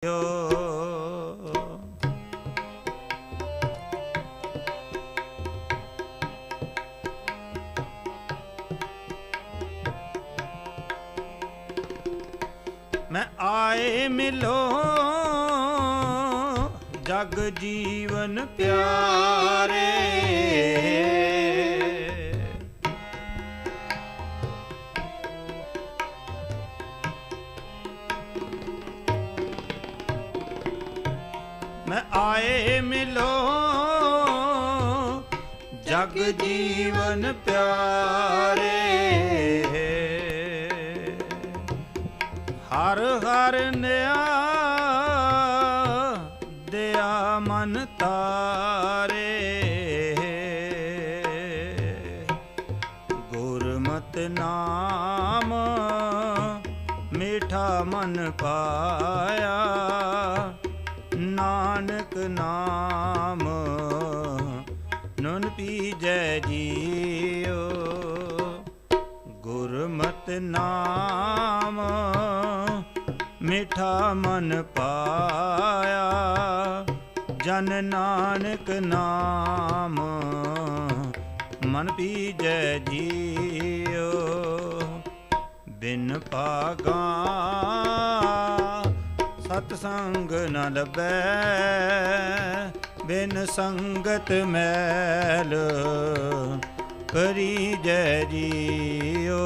मैं आए मिलो जग जीवन प्यारे, मैं आए मिलो जग जीवन प्यारे, हर हर नया दया मन तारे, गुरमत नाम मीठा मन पाया, नानक नाम नुन पीजै जियो, गुरमत नाम मीठा मन पाया, जन नानक नाम मन पीजै जियो, बिन पागा सतसंग न लभै, बिन संगत मैल परिजै जियो।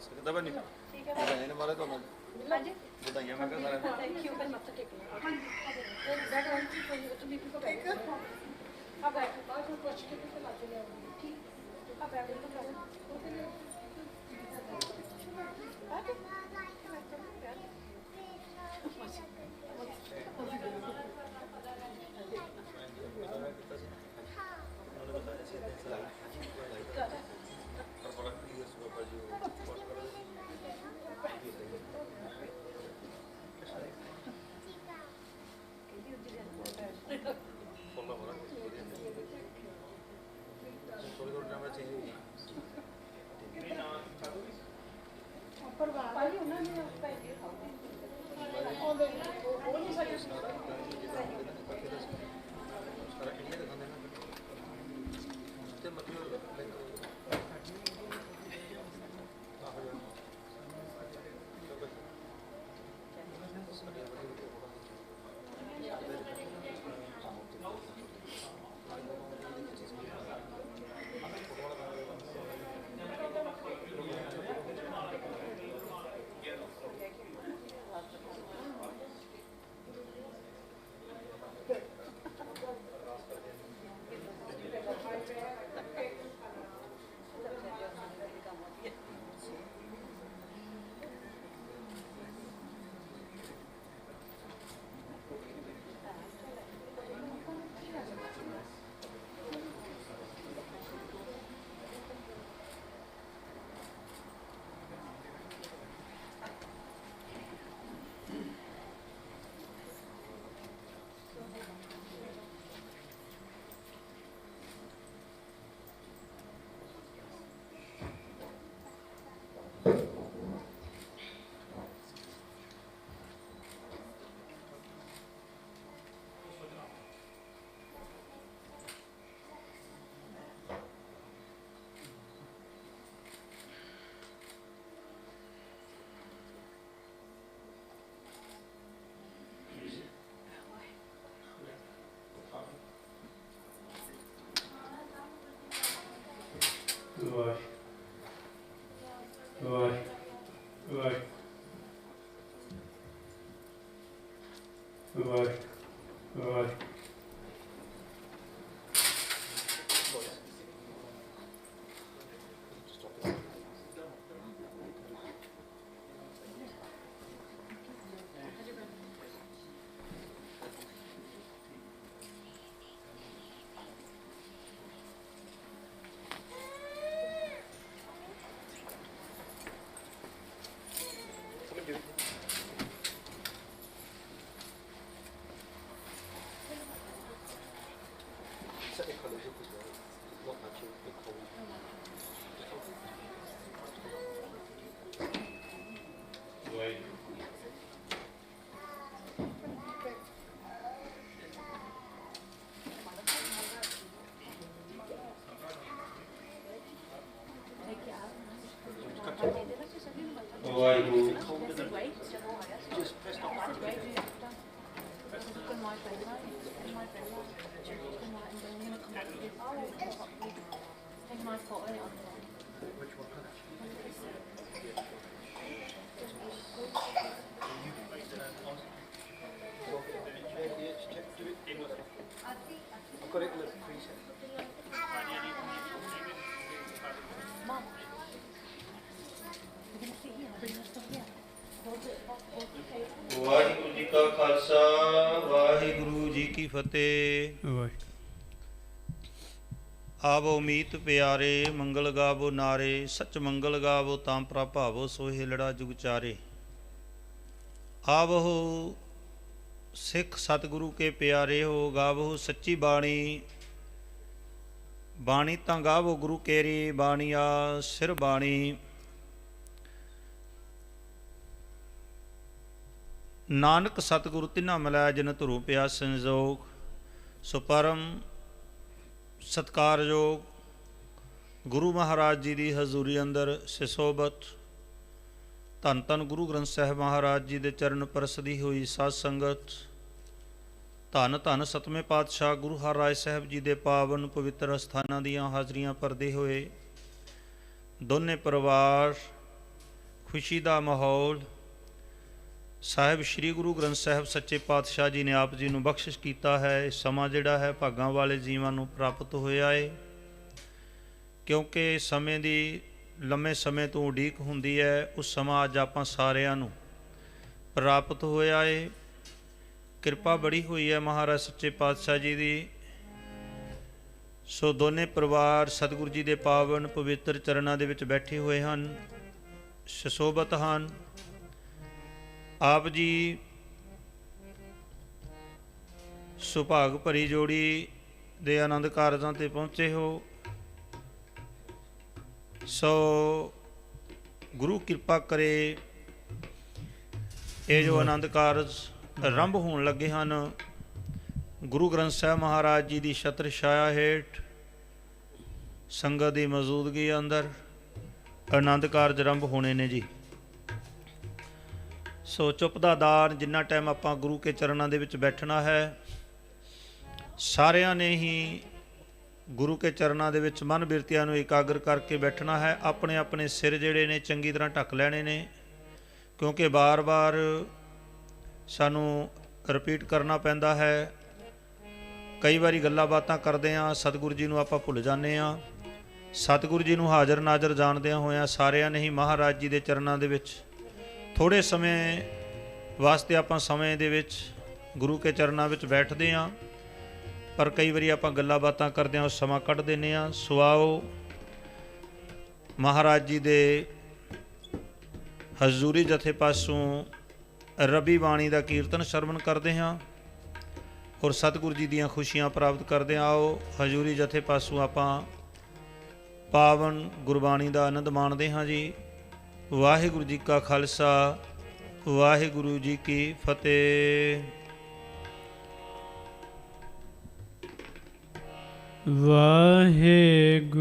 ਸਕਦਾ ਬਣੀ ਠੀਕ ਹੈ ਬਧਾਈਆਂ ਨੇ ਮਾਰੇ ਤੁਹਾਨੂੰ ਹਾਂਜੀ ਬਧਾਈਆਂ ਮੈਂ ਕਿਹਾ ਸਾਰਿਆਂ ਨੂੰ ਥੈਂਕ ਯੂ ਫਿਰ ਮੱਥਾ ਟੇਕ ਲਿਆ ਵਾਹਿਗੁਰੂ ਜੀ ਕਾ ਖਾਲਸਾ ਵਾਹਿਗੁਰੂ ਜੀ ਕੀ ਫਤਿਹ। ਆਵੋ ਮੀਤ ਪਿਆਰੇ ਮੰਗਲ ਗਾਵੋ ਨਾਰੇ, ਸਚ ਮੰਗਲ ਗਾਵੋ ਤਾਂ ਪ੍ਰਭਾਵੋ ਸੋਹਿ ਲੜਾ ਜੁਗ ਚਾਰੇ। ਆਵੋ ਸਿੱਖ ਸਤਿਗੁਰੂ ਕੇ ਪਿਆਰੇ ਹੋ, ਗਾਵੋ ਸੱਚੀ ਬਾਣੀ। ਬਾਣੀ ਤਾਂ ਗਾਵੋ ਗੁਰੂ ਕੇਰੀ, ਬਾਣੀਆ ਸਿਰ ਬਾਣੀ। ਨਾਨਕ ਸਤਿਗੁਰੂ ਤਿਨਾ ਮਿਲਾਇਆ ਜਿਨ ਧੁਰੂ ਪਿਆ ਸੰਜੋਗ। ਸੋ ਪਰਮ ਸਤਿਕਾਰਯੋਗ ਗੁਰੂ ਮਹਾਰਾਜ ਜੀ ਦੀ ਹਜ਼ੂਰੀ ਅੰਦਰ ਸਿਸੋਬਤ ਧੰਨ ਧੰਨ ਗੁਰੂ ਗ੍ਰੰਥ ਸਾਹਿਬ ਮਹਾਰਾਜ ਜੀ ਦੇ ਚਰਨ ਪਰਸਦੀ ਹੋਈ ਸਾਧ ਸੰਗਤ, ਧੰਨ ਧੰਨ ਸਤਵੇਂ ਪਾਤਸ਼ਾਹ ਗੁਰੂ ਹਰਿਰਾਏ ਸਾਹਿਬ ਜੀ ਦੇ ਪਾਵਨ ਪਵਿੱਤਰ ਅਸਥਾਨਾਂ ਦੀਆਂ ਹਾਜ਼ਰੀਆਂ ਭਰਦੇ ਹੋਏ ਦੋਨੇ ਪਰਿਵਾਰ, ਖੁਸ਼ੀ ਦਾ ਮਾਹੌਲ। ਸਾਹਿਬ ਸ਼੍ਰੀ ਗੁਰੂ ਗ੍ਰੰਥ ਸਾਹਿਬ ਸੱਚੇ ਪਾਤਸ਼ਾਹ ਜੀ ਨੇ ਆਪ ਜੀ ਨੂੰ ਬਖਸ਼ਿਸ਼ ਕੀਤਾ ਹੈ। ਇਹ ਸਮਾਂ ਜਿਹੜਾ ਹੈ ਭਾਗਾਂ ਵਾਲੇ ਜੀਵਾਂ ਨੂੰ ਪ੍ਰਾਪਤ ਹੋਇਆ ਹੈ, ਕਿਉਂਕਿ ਸਮੇਂ ਦੀ ਲੰਮੇ ਸਮੇਂ ਤੋਂ ਉਡੀਕ ਹੁੰਦੀ ਹੈ। ਉਸ ਸਮਾਂ ਅੱਜ ਆਪਾਂ ਸਾਰਿਆਂ ਨੂੰ ਪ੍ਰਾਪਤ ਹੋਇਆ ਹੈ। ਕਿਰਪਾ ਬੜੀ ਹੋਈ ਹੈ ਮਹਾਰਾਜ ਸੱਚੇ ਪਾਤਸ਼ਾਹ ਜੀ ਦੀ। ਸੋ ਦੋਨੇ ਪਰਿਵਾਰ ਸਤਿਗੁਰੂ ਜੀ ਦੇ ਪਾਵਨ ਪਵਿੱਤਰ ਚਰਨਾਂ ਦੇ ਵਿੱਚ ਬੈਠੇ ਹੋਏ ਹਨ, ਸੁਸ਼ੋਭਤ ਹਨ। ਆਪ ਜੀ ਸੁਭਾਗ ਭਰੀ ਜੋੜੀ ਦੇ ਆਨੰਦ ਕਾਰਜਾਂ ਤੇ ਪਹੁੰਚੇ ਹੋ। ਸੋ ਗੁਰੂ ਕਿਰਪਾ ਕਰੇ ਇਹ ਜੋ ਆਨੰਦ ਕਾਰਜ ਆਰੰਭ ਹੋਣ ਲੱਗੇ ਹਨ, ਗੁਰੂ ਗ੍ਰੰਥ ਸਾਹਿਬ ਮਹਾਰਾਜ ਜੀ ਦੀ ਛਤਰ ਛਾਇਆ ਹੇਠ ਸੰਗਤ ਦੀ ਮੌਜੂਦਗੀ ਅੰਦਰ ਆਨੰਦ ਕਾਰਜ ਆਰੰਭ ਹੋਣੇ ਨੇ ਜੀ। ਸੋ ਚੁੱਪ ਦਾ ਦਾਨ, ਜਿੰਨਾ ਟਾਈਮ ਆਪਾਂ ਗੁਰੂ ਕੇ ਚਰਨਾਂ ਦੇ ਵਿੱਚ ਬੈਠਣਾ ਹੈ, ਸਾਰਿਆਂ ਨੇ ਹੀ ਗੁਰੂ ਕੇ ਚਰਨਾਂ ਦੇ ਵਿੱਚ ਮਨ ਬਿਰਤੀਆਂ ਨੂੰ ਇਕਾਗਰ ਕਰਕੇ ਬੈਠਣਾ ਹੈ। ਆਪਣੇ ਆਪਣੇ ਸਿਰ ਜਿਹੜੇ ਨੇ ਚੰਗੀ ਤਰ੍ਹਾਂ ਢੱਕ ਲੈਣੇ ਨੇ, ਕਿਉਂਕਿ ਬਾਰ-ਬਾਰ ਸਾਨੂੰ ਰਿਪੀਟ ਕਰਨਾ ਪੈਂਦਾ ਹੈ। ਕਈ ਵਾਰੀ ਗੱਲਾਂ ਬਾਤਾਂ ਕਰਦੇ ਹਾਂ, ਸਤਿਗੁਰੂ ਜੀ ਨੂੰ ਆਪਾਂ ਭੁੱਲ ਜਾਂਦੇ ਹਾਂ। ਸਤਿਗੁਰੂ ਜੀ ਨੂੰ ਹਾਜ਼ਰ ਨਾਜ਼ਰ ਜਾਣਦਿਆਂ ਹੋਇਆਂ ਸਾਰਿਆਂ ਨੇ ਹੀ ਮਹਾਰਾਜ ਜੀ ਦੇ ਚਰਨਾਂ ਦੇ ਵਿੱਚ ਥੋੜ੍ਹੇ ਸਮੇਂ ਵਾਸਤੇ ਆਪਾਂ ਸਮੇਂ ਦੇ ਵਿੱਚ ਗੁਰੂ ਕੇ ਚਰਨਾਂ ਵਿੱਚ ਬੈਠਦੇ ਹਾਂ, ਪਰ ਕਈ ਵਾਰੀ ਆਪਾਂ ਗੱਲਾਂ ਬਾਤਾਂ ਕਰਦੇ ਹਾਂ, ਉਸ ਸਮਾਂ ਕੱਢ ਦਿੰਦੇ ਹਾਂ। ਸੋ ਆਓ ਮਹਾਰਾਜ ਜੀ ਦੇ ਹਜ਼ੂਰੀ ਜਥੇ ਪਾਸੋਂ ਰੱਬੀ ਬਾਣੀ ਦਾ ਕੀਰਤਨ ਸ਼ਰਵਣ ਕਰਦੇ ਹਾਂ ਔਰ ਸਤਿਗੁਰੂ ਜੀ ਦੀਆਂ ਖੁਸ਼ੀਆਂ ਪ੍ਰਾਪਤ ਕਰਦੇ ਹਾਂ। ਆਓ ਹਜ਼ੂਰੀ ਜਥੇ ਪਾਸੋਂ ਆਪਾਂ ਪਾਵਨ ਗੁਰਬਾਣੀ ਦਾ ਆਨੰਦ ਮਾਣਦੇ ਹਾਂ ਜੀ। ਵਾਹਿਗੁਰੂ ਜੀ ਕਾ ਖਾਲਸਾ, ਵਾਹਿਗੁਰੂ ਜੀ ਕੀ ਫਤਿਹ। ਵਾਹਿਗੁਰੂ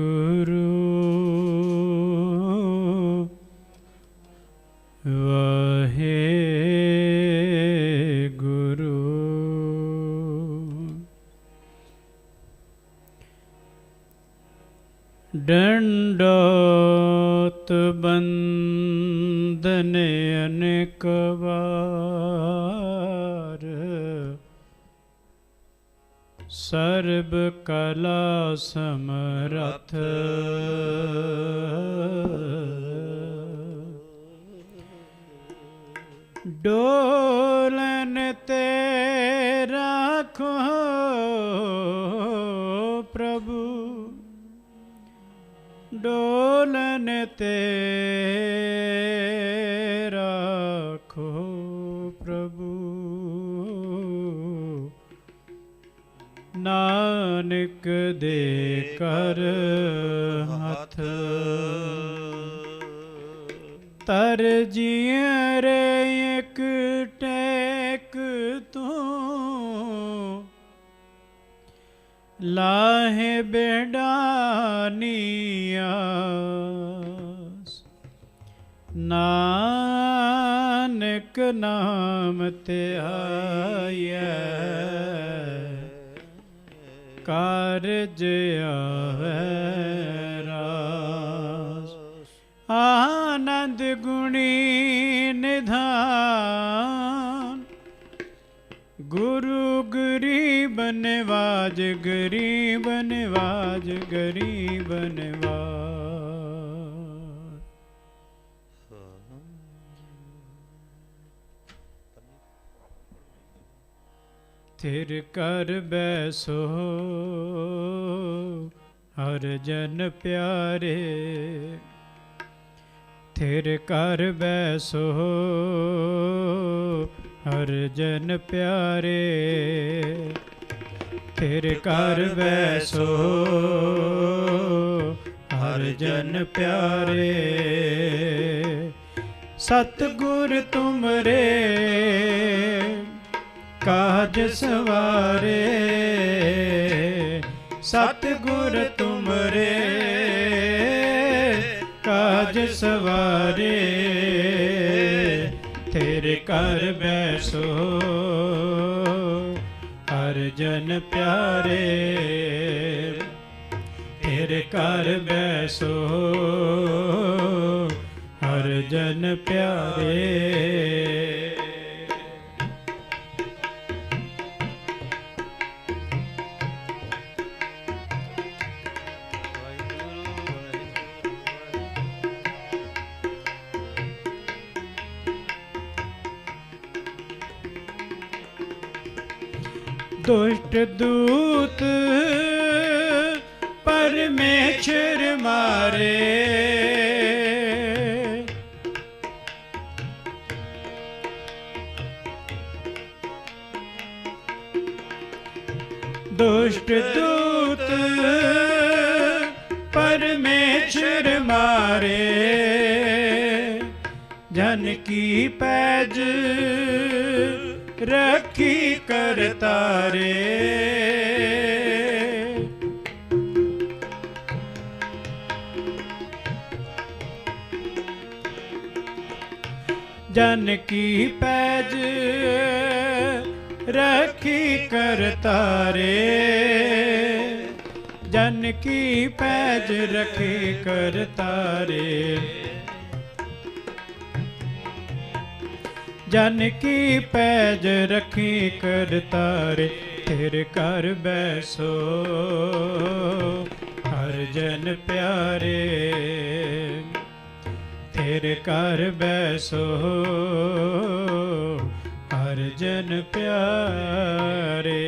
ਵਾਹਿਗੁਰੂ। ਡੰਡੋਤ ਬੰਦਨ ਅਨੇਕ ਵਾਰ, ਸਰਬ ਕਲਾ ਸਮਰੱਥ ਡੋਲਨ ਤੇ ਰਾਖੋ ਪ੍ਰਭੂ, ਡੋਲਨ ਤੇ ਰਾਖੋ ਪ੍ਰਭੂ, ਨਾਨਕ ਦੇ ਕਰ ਹੱਥ ਤਰ ਜੀਅ ਰੇ ਇੱਕ ਟੇਕ ਤੂੰ, ਲਾਹੇ ਬੇਡਾਨੀਆਸ, ਨਾਨਕ ਨਾਮ ਤੇ ਆਇਆ ਕਾਰਜ ਆਵੈ ਰਾਸ, ਆਨੰਦ ਗੁਣੀ ਨਿਧਾਨ, ਗੁਰੂ ਗਰੀਬ ਨਿਵਾਜ, ਗਰੀਬ ਨਿਵਾਜ, ਗਰੀਬ ਨਿਵਾਜ। ਥਿਰ ਕਰ ਬੈਸੋ ਹਰ ਜਨ ਪਿਆਰੇ, ਥਿਰ ਕਰ ਬੈਸੋ ਹਰ ਜਨ ਪਿਆਰੇ, ਥਿਰ ਕਰ ਬੈਸੋ ਹਰ ਜਨ ਪਿਆਰੇ, ਸਤਿਗੁਰ ਤੁਮਰੇ ਕਾਜ ਸਵਾਰੇ, ਸਤਿਗੁਰ ਤੁਮਰੇ ਕਾਜ ਸਵਾਰੇ, ਤੇਰੇ ਘਰ ਬੈਸੋ ਹਰ ਜਨ ਪਿਆਰੇ, ਤੇਰੇ ਘਰ ਬੈਸੋ ਹਰ ਜਨ ਪਿਆਰੇ। दुष्ट दूत परमेश्वर मारे, दुष्ट दूत परमेश्वर मारे, जन की पैज रखी करतारे, जन की पैज रखी करतारे, जन की पैज रखी करतारे, जन की पैज रखी करतारे, तेरे घर बैसो हर जन प्यारे, तेरे घर बैसो हर जन प्यारे।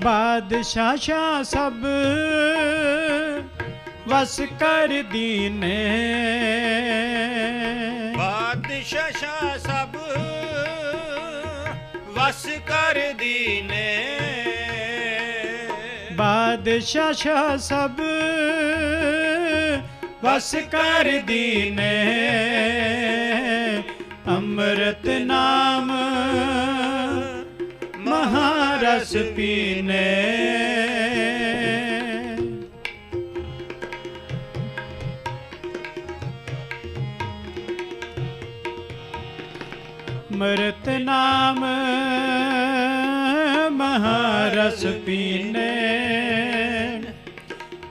बादशाह शाह सब वस कर दीने, बादशाह शाह सब वस कर दीने, बादशाह शाह सब वस कर दीने, अमृत नाम महारस पीने, ਅੰਮ੍ਰਿਤ ਨਾਮ ਮਹਾਰਸ ਪੀਨੇ,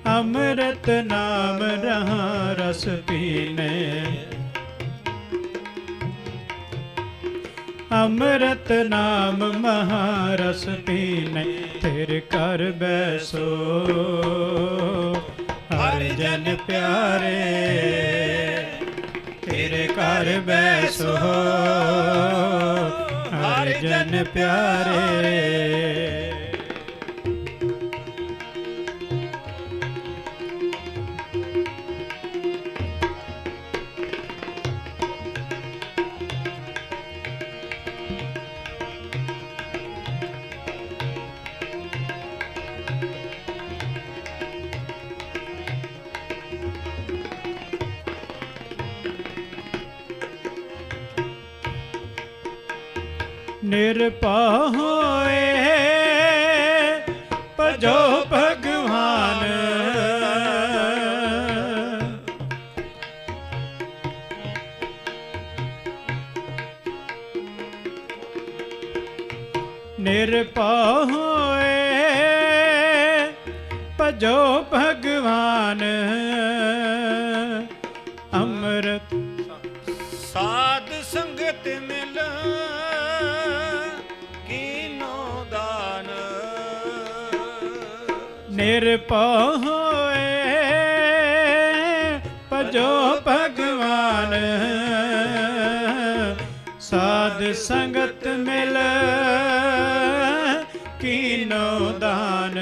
ਅੰਮ੍ਰਿਤ ਨਾਮ ਰਹਾ ਰਸ ਪੀਨੇ, ਅੰਮ੍ਰਿਤ ਨਾਮ ਮਹਾਰਸ ਪੀਨੇ। ਤੇਰੇ ਘਰ ਬੈਸੋ ਹਰਿ ਜਨ ਪਿਆਰੇ, ਤੇਰੇ ਘਰ ਬੈਸੋ ਹਰਿ ਜਨ ਪਿਆਰੇ। ਨਿਰਭਉ ਹੋਏ ਭਜੋ ਭਗਵਾਨ, ਨਿਰਭਉ ਹੋਏ ਭਜੋ ਭਗਵਾਨ। ਅੰਮ੍ਰਿਤ ਸਾਧ ਸੰਗਤ ਮਿਲ ਕੀਨੋ ਦਾਨ, ਨਿਰਭਉ ਹੋਏ ਭਜੋ ਭਗਵਾਨ। ਸਾਧ ਸੰਗਤ ਮਿਲ ਕੀਨੋ ਦਾਨ,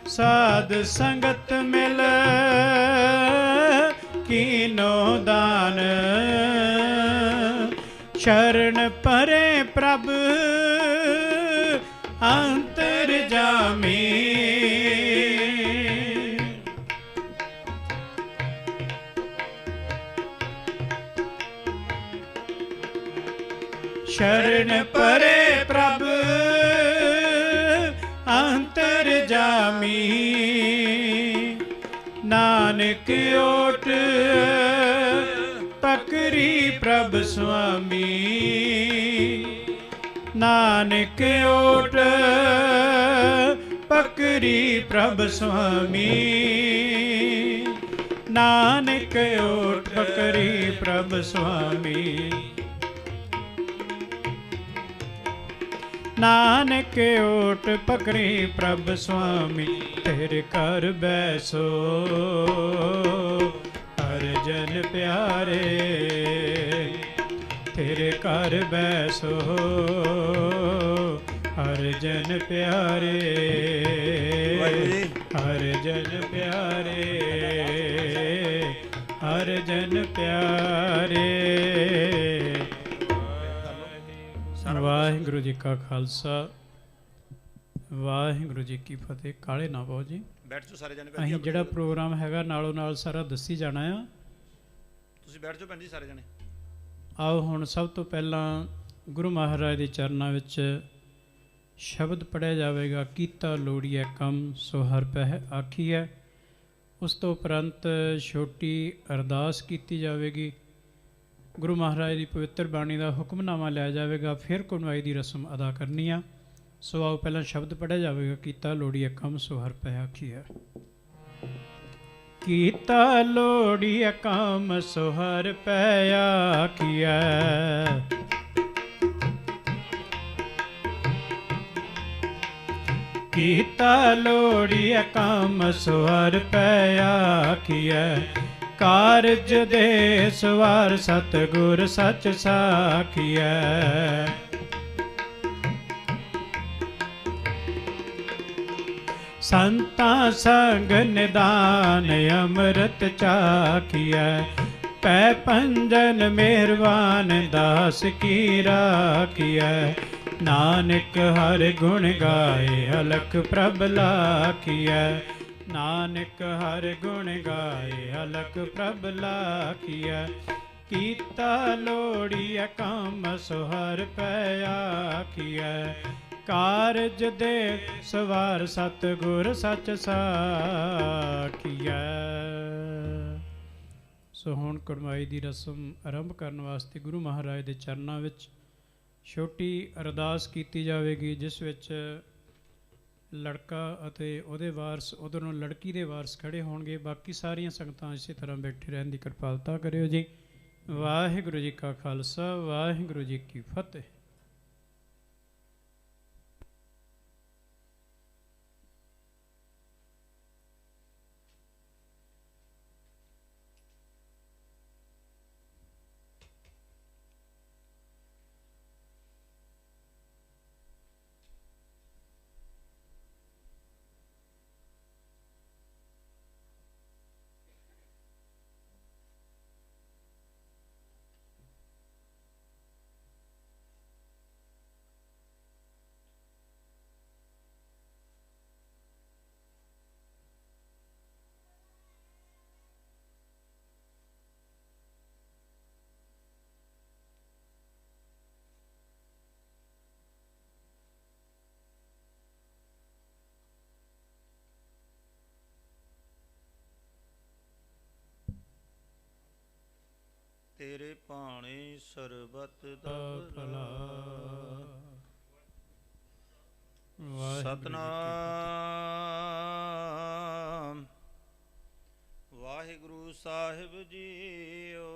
ਸਾਧ ਸੰਗਤ ਮਿਲ ਕੀਨੋ ਦਾਨ। ਸ਼ਰਨ ਪਰੇ ਪ੍ਰਭ ਅੰਤਰਜਾਮੀ, ਸ਼ਰਨ ਪਰੇ ਪ੍ਰਭ ਅੰਤਰਜਾਮੀ। ਨਾਨਕ ਓਟ ਪਕਰੀ ਪ੍ਰਭ ਸੁਆਮੀ, ਨਾਨਕ ਓਟ ਪਕਰੀ ਪ੍ਰਭ ਸੁਆਮੀ, ਨਾਨਕ ਓਟ ਪਕਰੀ ਪ੍ਰਭ ਸੁਆਮੀ, ਨਾਨਕ ਓਟ ਪਕਰੀ ਪ੍ਰਭ ਸੁਆਮੀ। ਤੇਰੇ ਘਰ ਬੈਸੋ ਹਰਿ ਜਨ ਪਿਆਰੇ, ਤੇਰੇ ਘਰ ਬੈਸੋ ਹਰਿ ਜਨ ਪਿਆਰੇ, ਹਰਿ ਜਨ ਪਿਆਰੇ, ਹਰਿ ਜਨ ਪਿਆਰੇ। ਵਾਹਿਗੁਰੂ ਜੀ ਕਾ ਖਾਲਸਾ, ਵਾਹਿਗੁਰੂ ਜੀ ਕੀ ਫਤਿਹ। ਕਾਲੇ ਨਾ ਪਾਓ ਜੀ, ਬੈਠ ਜਾਓ ਸਾਰੇ ਜਣੇ। ਅਸੀਂ ਜਿਹੜਾ ਪ੍ਰੋਗਰਾਮ ਹੈਗਾ ਨਾਲੋਂ ਨਾਲ ਸਾਰਾ ਦੱਸੀ ਜਾਣਾ ਆ। ਤੁਸੀਂ ਬੈਠ ਜਾਓ ਭੈਣ ਜੀ ਸਾਰੇ ਜਣੇ। ਆਓ ਹੁਣ ਸਭ ਤੋਂ ਪਹਿਲਾਂ ਗੁਰੂ ਮਹਾਰਾਜ ਦੇ ਚਰਨਾਂ ਵਿੱਚ ਸ਼ਬਦ ਪੜ੍ਹਿਆ ਜਾਵੇਗਾ। ਕੀਤਾ ਲੋੜੀਐ ਕੰਮ ਸੋ ਹਰਿ ਪਹਿ ਆਖੀਐ। ਉਸ ਤੋਂ ਉਪਰੰਤ ਛੋਟੀ ਅਰਦਾਸ ਕੀਤੀ ਜਾਵੇਗੀ। ਗੁਰੂ ਮਹਾਰਾਜ ਦੀ ਪਵਿੱਤਰ ਬਾਣੀ ਦਾ ਹੁਕਮਨਾਮਾ ਲਿਆ ਜਾਵੇਗਾ। ਫਿਰ ਕੁਨਵਾਈ ਦੀ ਰਸਮ ਅਦਾ ਕਰਨੀ ਆ। ਸੋ ਆਓ ਪਹਿਲਾਂ ਸ਼ਬਦ ਪੜ੍ਹਿਆ ਜਾਵੇਗਾ। ਕੀਤਾ ਲੋੜੀਐ ਕੰਮ ਸੋ ਹਰਿ ਪਹਿ ਆਖੀਐ। ਕੀਤਾ ਲੋੜੀਐ ਕੰਮ ਸੋ ਹਰਿ ਪਹਿ ਆਖੀਐ। ਕੀਤਾ ਲੋੜੀਐ ਕੰਮ ਸੋ ਹਰਿ ਪਹਿ ਆਖੀਐ। ਕਾਰਜ ਦੇ ਸਵਾਰ ਸਤਿਗੁਰ ਸੱਚ ਸਾਖੀਐ। ਸੰਤਾਂ ਸੰਗ ਨਿਦਾਨ ਅੰਮ੍ਰਿਤ ਚਾਖੀਐ। ਪੈ ਪੰਜਨ ਮਿਹਰਬਾਨ ਦਾਸ ਕੀ ਰਾਖੀਐ। ਨਾਨਕ ਹਰਿ ਗੁਣ ਗਾਏ ਅਲਖ ਪ੍ਰਭ ਲਾਖੀਐ। ਨਾਨਕ ਹਰਿ ਗੁਣ ਗਾਏ ਅਲਖ ਪ੍ਰਭ ਲਾਖੀਐ। ਕੀਤਾ ਲੋੜੀਐ ਕੰਮ ਸੋ ਹਰਿ ਪਹਿ ਆਖੀਐ। ਕਾਰਜ ਦੇ ਸਵਾਰ ਸਤਿਗੁਰ ਸੱਚ ਸਾਖੀਐ। ਸੋ ਹੁਣ ਕੁੜਮਾਈ ਦੀ ਰਸਮ ਆਰੰਭ ਕਰਨ ਵਾਸਤੇ ਗੁਰੂ ਮਹਾਰਾਜ ਦੇ ਚਰਨਾਂ ਵਿੱਚ ਛੋਟੀ ਅਰਦਾਸ ਕੀਤੀ ਜਾਵੇਗੀ, ਜਿਸ ਵਿੱਚ ਲੜਕਾ ਅਤੇ ਉਹਦੇ ਵਾਰਸ, ਉਧਰੋਂ ਲੜਕੀ ਦੇ ਵਾਰਸ ਖੜੇ ਹੋਣਗੇ। ਬਾਕੀ ਸਾਰੀਆਂ ਸੰਗਤਾਂ ਇਸੇ ਤਰ੍ਹਾਂ ਬੈਠੇ ਰਹਿਣ ਦੀ ਕਿਰਪਾਲਤਾ ਕਰਿਓ ਜੀ। ਵਾਹਿਗੁਰੂ ਜੀ ਕਾ ਖਾਲਸਾ, ਵਾਹਿਗੁਰੂ ਜੀ ਕੀ ਫਤਿਹ। ਤੇਰੇ ਭਾਣੇ ਸਰਬਤ ਦਾ ਭਲਾ। ਸਤਨਾਮ ਵਾਹਿਗੁਰੂ ਸਾਹਿਬ ਜੀਓ।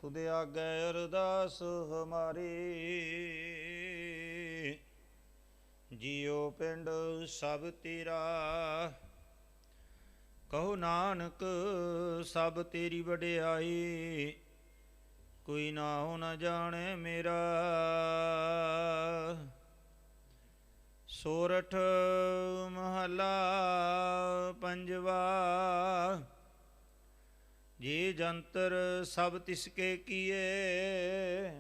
ਤੁਦੇ ਆਗੇ ਅਰਦਾਸ ਹਮਾਰੀ, ਜੀਓ ਪਿੰਡ ਸਭ ਤੇਰਾ। ਕਹੋ ਨਾਨਕ ਸਭ ਤੇਰੀ ਵਡਿਆਈ, ਕੋਈ ਨਾਉ ਨ ਜਾਣੇ ਮੇਰਾ। ਸੋਰਠ ਮਹਲਾ ਪੰਜਵਾ। ਜੇ ਜੰਤਰ ਸਭ ਤਿਸਕੇ ਕੀਏ,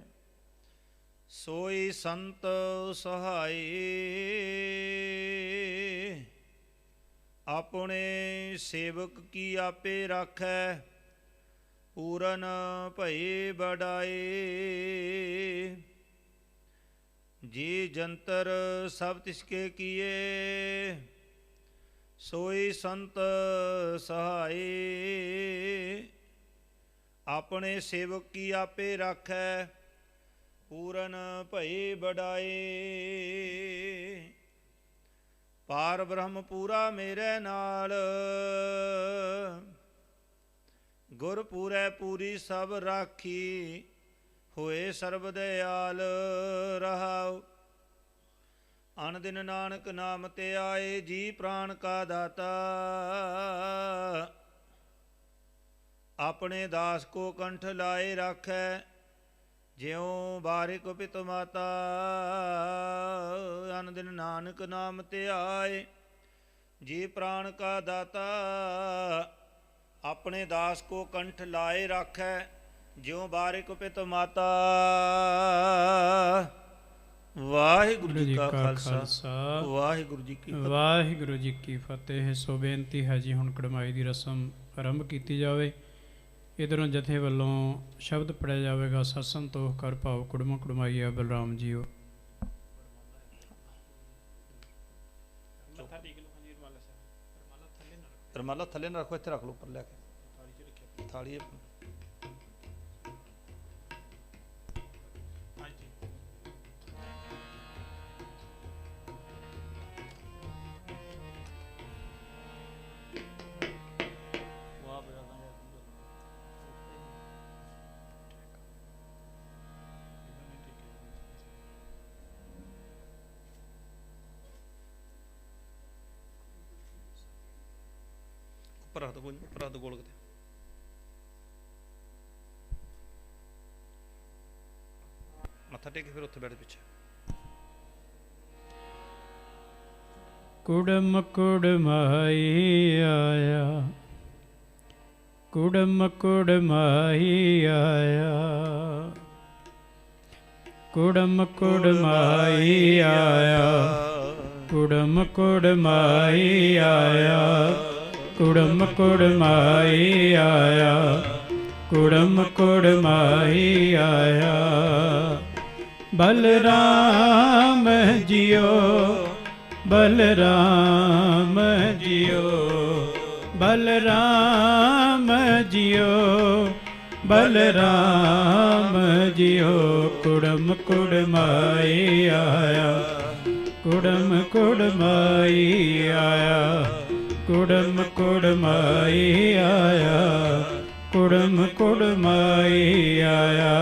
ਸੋਈ ਸੰਤ ਸਹਾਈ। ਆਪਣੇ ਸੇਵਕ ਕੀ ਆਪੇ ਰਾਖੈ, ਪੂਰਨ ਭਈ ਬੜਾਈ। ਜੀ ਜੰਤਰ ਸਭ ਤਿਸਕੇ ਕੀਏ, ਸੋਈ ਸੰਤ ਸਹਾਈ। ਆਪਣੇ ਸੇਵਕ ਕੀ ਆਪੇ ਰਾਖੈ, ਪੂਰਨ ਭਈ ਬੜਾਈ। ਪਾਰ ਬ੍ਰਹਮ ਪੂਰਾ ਮੇਰੇ ਨਾਲ, ਗੁਰ ਪੂਰੈ ਪੂਰੀ ਸਭ ਰਾਖੀ। ਹੋਏ ਸਰਬ ਦਿਆਲ ਰਹਾਉ, ਅਨ ਦਿਨ ਨਾਨਕ ਨਾਮ ਤੇ ਆਏ। ਜੀ ਪ੍ਰਾਣ ਕਾ ਦਾਤਾ, ਆਪਣੇ ਦਾਸ ਕੋ ਕੰਠ ਲਾਏ ਰਾਖੈ। ਜਿਉ ਬਾਰਿਕ ਪਿਤ ਮਾਤਾ, ਅਨ ਦਿਨ ਨਾਨਕ ਨਾਮ ਤੇ ਆਏ। ਜੀ ਪ੍ਰਾਣ ਕਾ ਦਾਤਾ, ਆਪਣੇ ਦਾਸ ਕੋ ਕੰਠ ਲਾਏ ਰਾਖੈ। ਜਿਉ ਬਾਰਿਕ ਪਿਤ ਮਾਤਾ। ਵਾਹਿਗੁਰੂ ਜੀ ਕਾ ਖਾਲਸਾ, ਵਾਹਿਗੁਰੂ ਜੀ ਕੀ ਫਤਿਹ। ਵਾਹਿਗੁਰੂ ਜੀ ਕੀ ਫਤਿਹ। ਸੋ ਬੇਨਤੀ ਹੈ ਜੀ, ਹੁਣ ਕੜਮਾਈ ਦੀ ਰਸਮ ਆਰੰਭ ਕੀਤੀ ਜਾਵੇ। ਇੱਧਰੋਂ ਜਥੇ ਵੱਲੋਂ ਸ਼ਬਦ ਪੜ੍ਹਿਆ ਜਾਵੇਗਾ। ਸਤਸੰਗ ਤੋਹ ਕਰ ਭਾਵ ਕੁੜਮਾ ਕੁੜਮਾਈਆ ਬਲਰਾਮ ਜੀਓ। ਰਮਾਲਾ ਥੱਲੇ ਨਾ ਰੱਖੋ, ਇੱਥੇ ਰੱਖ ਲਓ ਉੱਪਰ ਲੈ ਕੇ ਥਾਲੀ। ਉੱਪਰ ਰੱਖ ਦੋ, ਕੋਈ ਉੱਪਰ ਰੱਖ ਦੋ ਗੋਲ ਕਿਤੇ। ਮੱਥਾ ਟੇਕ ਕੇ ਫਿਰ ਉੱਥੇ ਬੈਠ ਪਿੱਛੇ। ਕੁੜਮ ਕੁੜਮਾਈ ਆਇਆ, ਕੁੜਮ ਕੁੜਮਾਈ ਆਇਆ, ਕੁੜਮ ਕੁੜਮਾਈ ਆਇਆ, ਕੁੜਮ ਕੁੜਮਾਈ ਆਇਆ, ਕੁੜਮ ਕੁੜਮਾਈ ਆਇਆ, ਕੁੜਮ ਕੁੜਮਾਈ ਆਇਆ। ਬਲਰਾਮ ਜੀਓ, ਬਲਰਾਮ ਜੀਓ, बलराम जियो बलराम जियो कुड़म कुड़माई आया कुड़म कुड़माई आया कुड़म कुड़माई आया कुड़म कुड़माई आया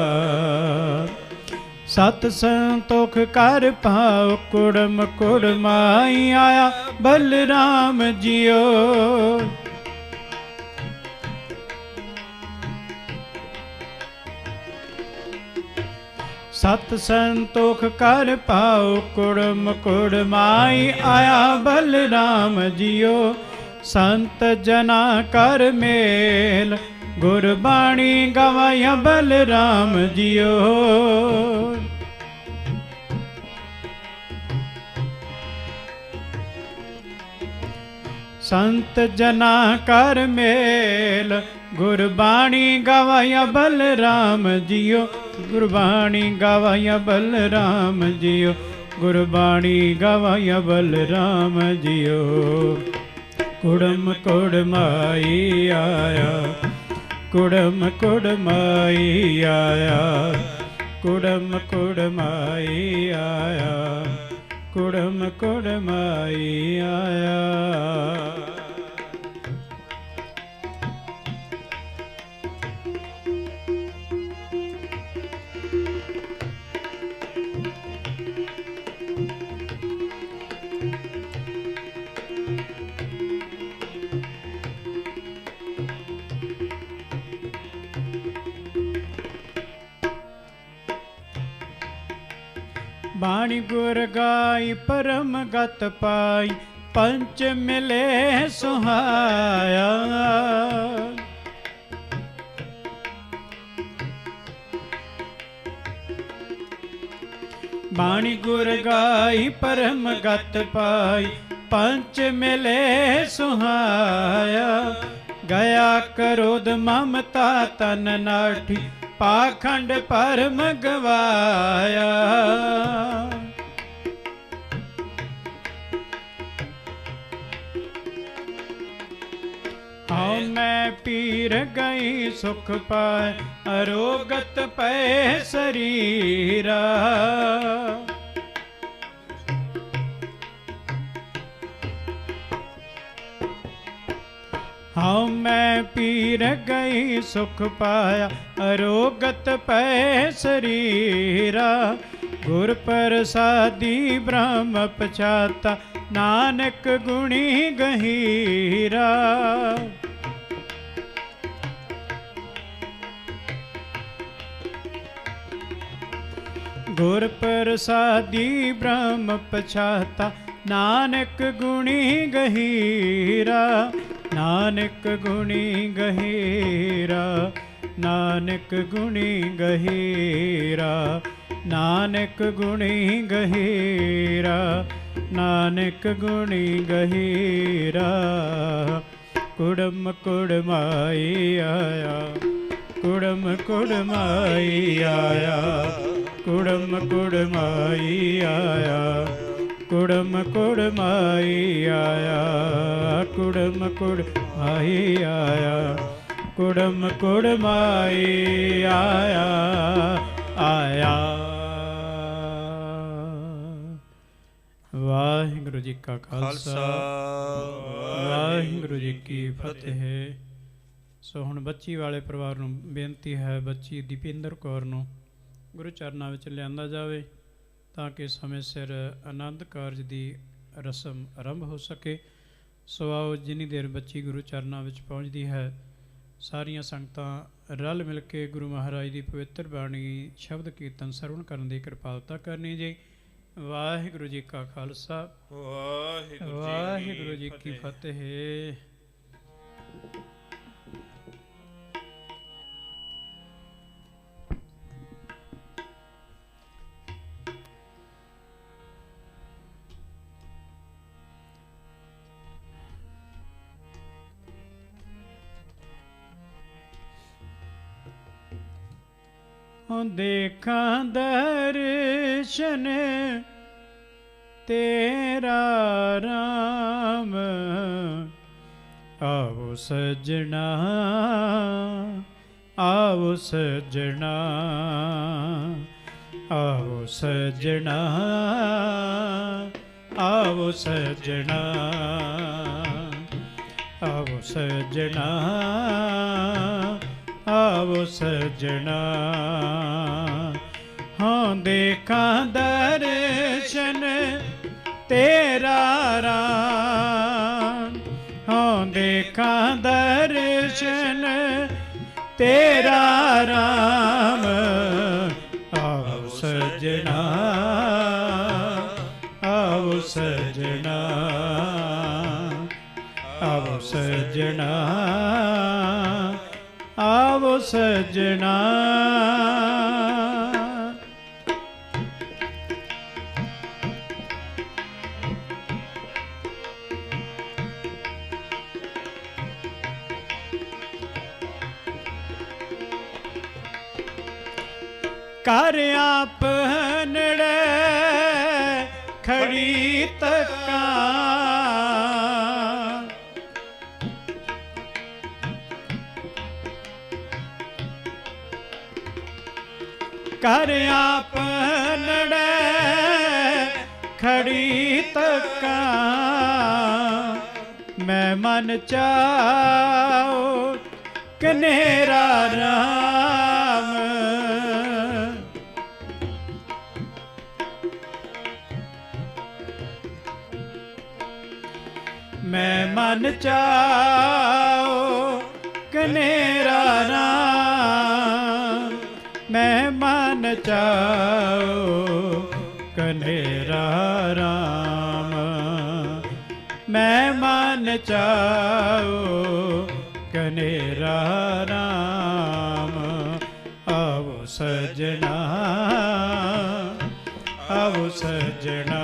सत संतोख कर पाओ कुड़म कुड़माई आया बलराम जियो सत संतोख कर पाओ कुड़म कुड़माई आया बलराम जियो संत जना कर मेल गुरबाणी गवाया बलराम जियो संत जना कर मेल गुरबाणी गवाया बलराम जियो गुरबाणी गवाया बलराम जियो गुरबाणी गवाया बलराम जियो कुड़म कुड़माई आया कुड़म कुड़माई आया कुड़म कुड़माई आया कुड़म कुड़माई आया बाणी गुर गाई परम गत पाई पंच मिले सुहाया बाणी गुर गाई परम गत पाई पंच मिले सुहाया गया क्रोध ममता तन नाठी पाखंड परम गवाया हाँ मैं पीर गई सुख पाए अरोगत पै शरीरा हाँ मैं पीर गई सुख पाया अरोगत पै शरीरा गुर प्रसादी ब्रह्म पछाता नानक गुणी गहीरा गुर प्रसादी ब्रह्म पछाता नानक गुणी गहीरा नानक गुणी गहीरा नानक गुणी गहीरा नानक गुणी गहीरा नानक गुणी गहीरा कुड़म कुड़माई आया कुड़म कुड़माई आया कुड़म कुड़माई आया कुड़म कुड़माई आया कुड़म कुड़माई आया कुड़म कुड़माई आया आया। वाहिगुरु जी का खालसा वाहिगुरु जी की फतेह। सो हुण बच्ची वाले परिवार नूं बेनती है बच्ची दीपिंदर कौर नूं गुरु चरनां विच लिआंदा जावे तां कि समय सिर आनंद कारज की रस्म आरंभ हो सके। सो आओ जिन्नी देर बच्ची गुरु चरनां विच पहुँचती है सारियां संगतां रल मिल के गुरु महाराज की पवित्र बाणी शब्द कीर्तन सरवण करने की कृपालता करनी जी। वाहिगुरु जी का खालसा वाहिगुरु जी की फतेह। देखा दर्शन तेरा राम आओ सजना, आओ सजना, आओ सजना, आओ सजना, आओ सजना, आओ सजना। हाँ देखा दर्शन तेरा राम, हाँ देखा दर्शन तेरा राम। आओ सजना, आओ सजना, आओ सजना, आओ सजना। कर आप नड़े खड़ी तका, कर आप नड़े खड़ी तका। मैं मन चाओ कनेरा राम, मैं मन चाओ कनेरा राम, मैं मन चाओ कनेरा राम, मैं मन चाओ कनेरा राम। आओ सजना, आओ सजना,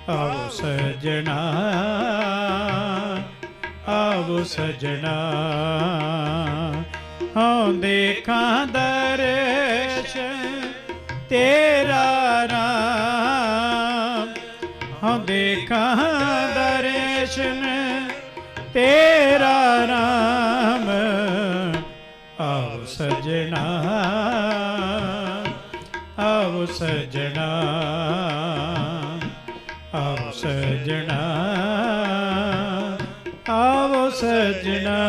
आओ सजना, आओ सजना। हाँ देखा दर्शन तेरा राम, हाँ देखा दर्शन तेरा राम। आओ सजना, आओ सजना, आओ सजना, आओ सजना।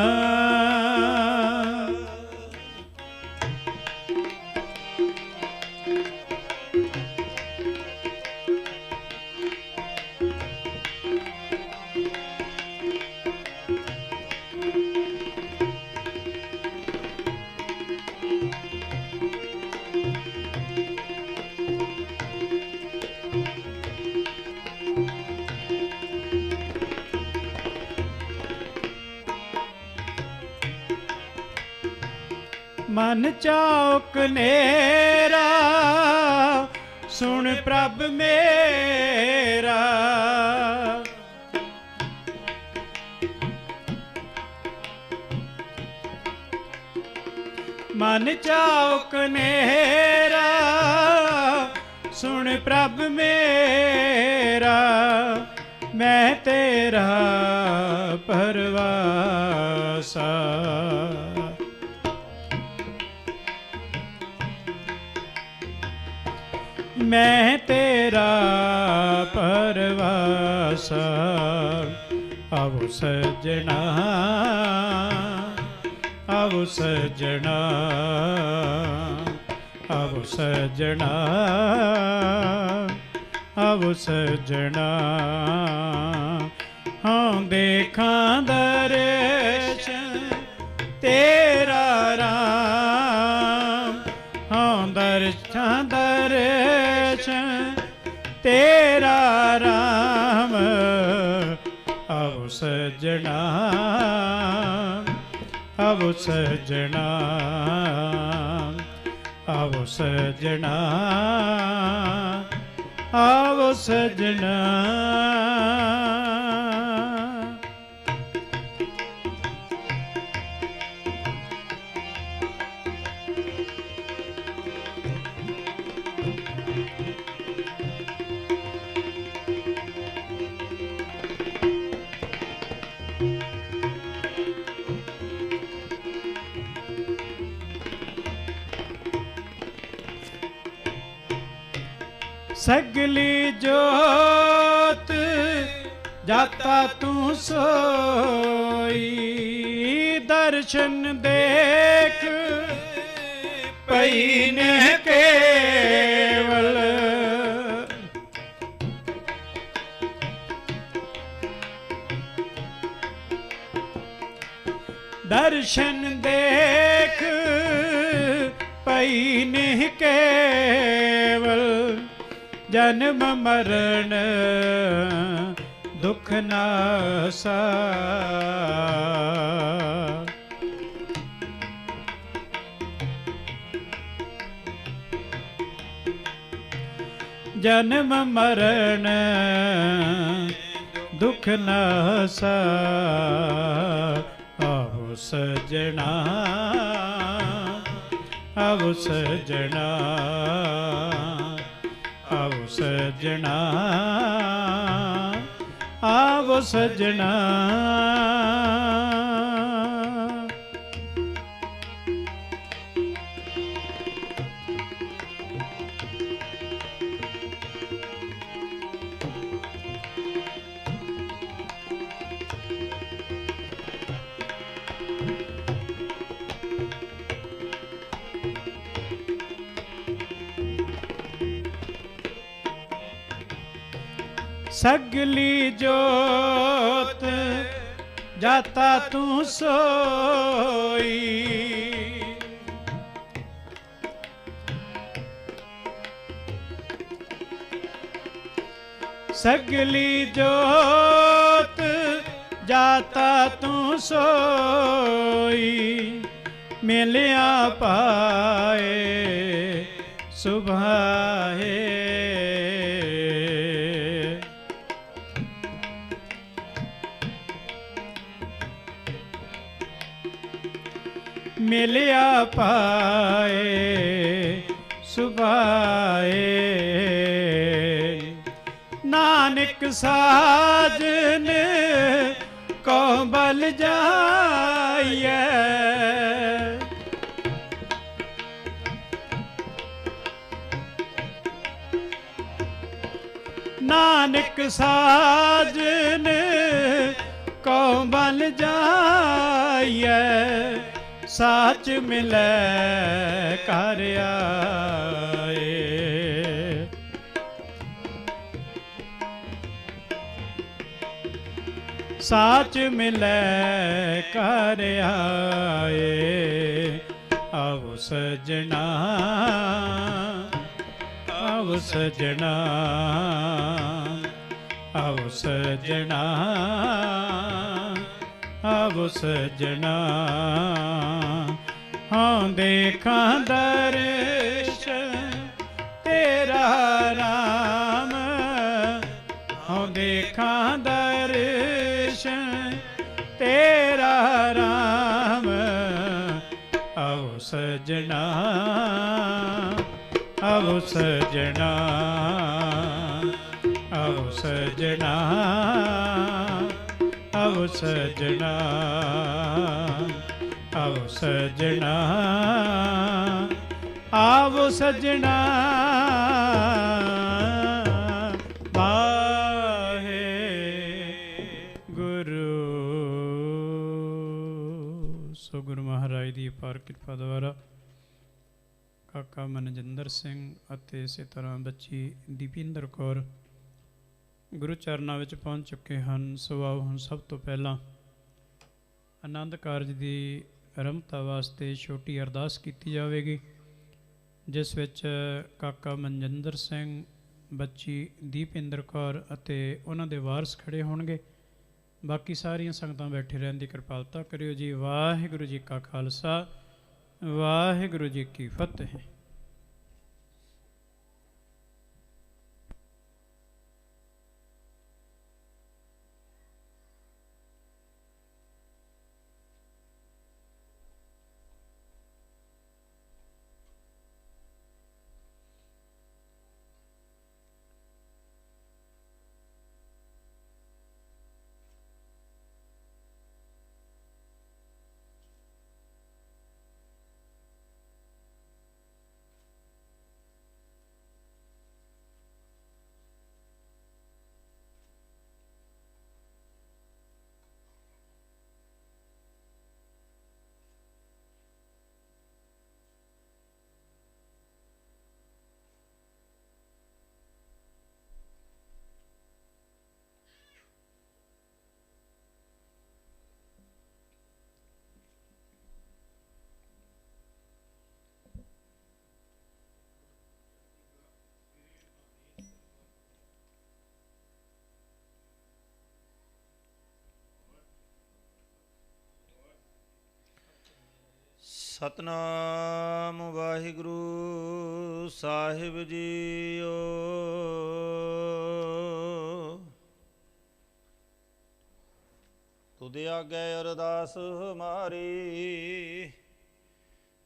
मन चौक नेरा सुन प्रभ मेरा, मन चौक नेरा सुन प्रभ मेरा। मैं तेरा परवासा, मैं तेरा परवासा। आओ सजना, आओ सजना, आओ सजना, आओ सजना। हाँ देखा दर्शन तेरा राम, हाँ दर्शन तेरा राम। आओ सजना, आओ सजना, आओ सजना, आओ सजना। सगली जोत जाता तू सोई, दर्शन देख पई ने केवल। दर्शन देख पई ने केवल, जन्म मरण दुख नासा। जन्म मरण दुख नासा। आओ सजना, आओ सजना, आओ सजना, आओ सजना। सगली जोत जाता तू सोई, सगली जोत जाता तू सोई। मिलिया पाए सुभाए, मिलिया पाए सुभाए। नानक साजन को बल जाइए, नानक साजन को बल जाइए। साच मिले कर आए, साच मिले कर आए। आओ सजना, आओ सजना, आओ सजना, आओ सजना। हाँ देखा दर्शन तेरा राम, हाँ देखा दर्शन तेरा राम। आओ सजना, आओ सजना, आओ सजना, आओ सजना, आओ सजना, आओ सजना। वाहे गुरु। सो गुरु महाराज ਦੀ ਅਪਾਰ ਕਿਰਪਾ ਦੁਆਰਾ ਕਾਕਾ ਮਨਜਿੰਦਰ ਸਿੰਘ ਅਤੇ ਇਸੇ ਤਰ੍ਹਾਂ ਬੱਚੀ ਦੀਪਿੰਦਰ ਕੌਰ ਗੁਰੂ ਚਰਨਾਂ ਵਿੱਚ ਪਹੁੰਚ ਚੁੱਕੇ ਹਨ। ਸੋ ਆਓ ਹੁਣ ਸਭ ਤੋਂ ਪਹਿਲਾਂ ਆਨੰਦ ਕਾਰਜ ਦੀ ਆਰੰਭਤਾ ਵਾਸਤੇ ਛੋਟੀ ਅਰਦਾਸ ਕੀਤੀ ਜਾਵੇਗੀ, ਜਿਸ ਵਿੱਚ ਕਾਕਾ ਮਨਜਿੰਦਰ ਸਿੰਘ, ਬੱਚੀ ਦੀਪਿੰਦਰ ਕੌਰ ਅਤੇ ਉਹਨਾਂ ਦੇ ਵਾਰਸ ਖੜੇ ਹੋਣਗੇ। ਬਾਕੀ ਸਾਰੀਆਂ ਸੰਗਤਾਂ ਬੈਠੇ ਰਹਿਣ ਦੀ ਕਿਰਪਾਲਤਾ ਕਰਿਓ ਜੀ। ਵਾਹਿਗੁਰੂ ਜੀ ਕਾ ਖਾਲਸਾ, ਵਾਹਿਗੁਰੂ ਜੀ ਕੀ ਫਤਿਹ। ਸਤਨਾਮ ਵਾਹਿਗੁਰੂ ਸਾਹਿਬ ਜੀਓ। ਤੁਧ ਆਗੇ ਅਰਦਾਸ ਹਮਾਰੀ,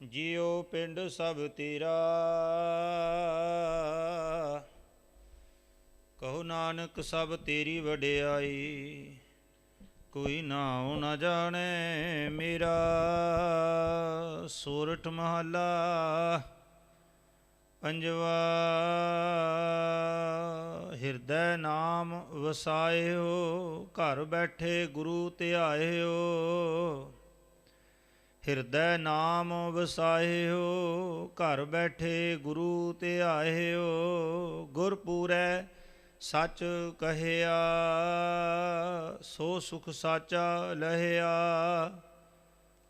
ਜਿਉ ਪਿੰਡ ਸਭ ਤੇਰਾ। ਕਹੋ ਨਾਨਕ ਸਭ ਤੇਰੀ ਵਡਿਆਈ, ਕੋਈ ਨਾਉ ਨ ਜਾਣੇ ਮੇਰਾ। ਸੋਰਠ ਮਹੱਲਾ ਪੰਜਵਾ। ਹਿਰਦੈ ਨਾਮ ਵਸਾਇਓ, ਘਰ ਬੈਠੇ ਗੁਰੂ ਧਿਆਇਓ। ਹਿਰਦੈ ਨਾਮ ਵਸਾਇਓ, ਘਰ ਬੈਠੇ ਗੁਰੂ ਧਿਆਇਓ। ਗੁਰ ਪੂਰੈ ਸੱਚ ਕਹਿਆ, ਸੋ ਸੁਖ ਸਾਚਾ ਲਹਿਆ।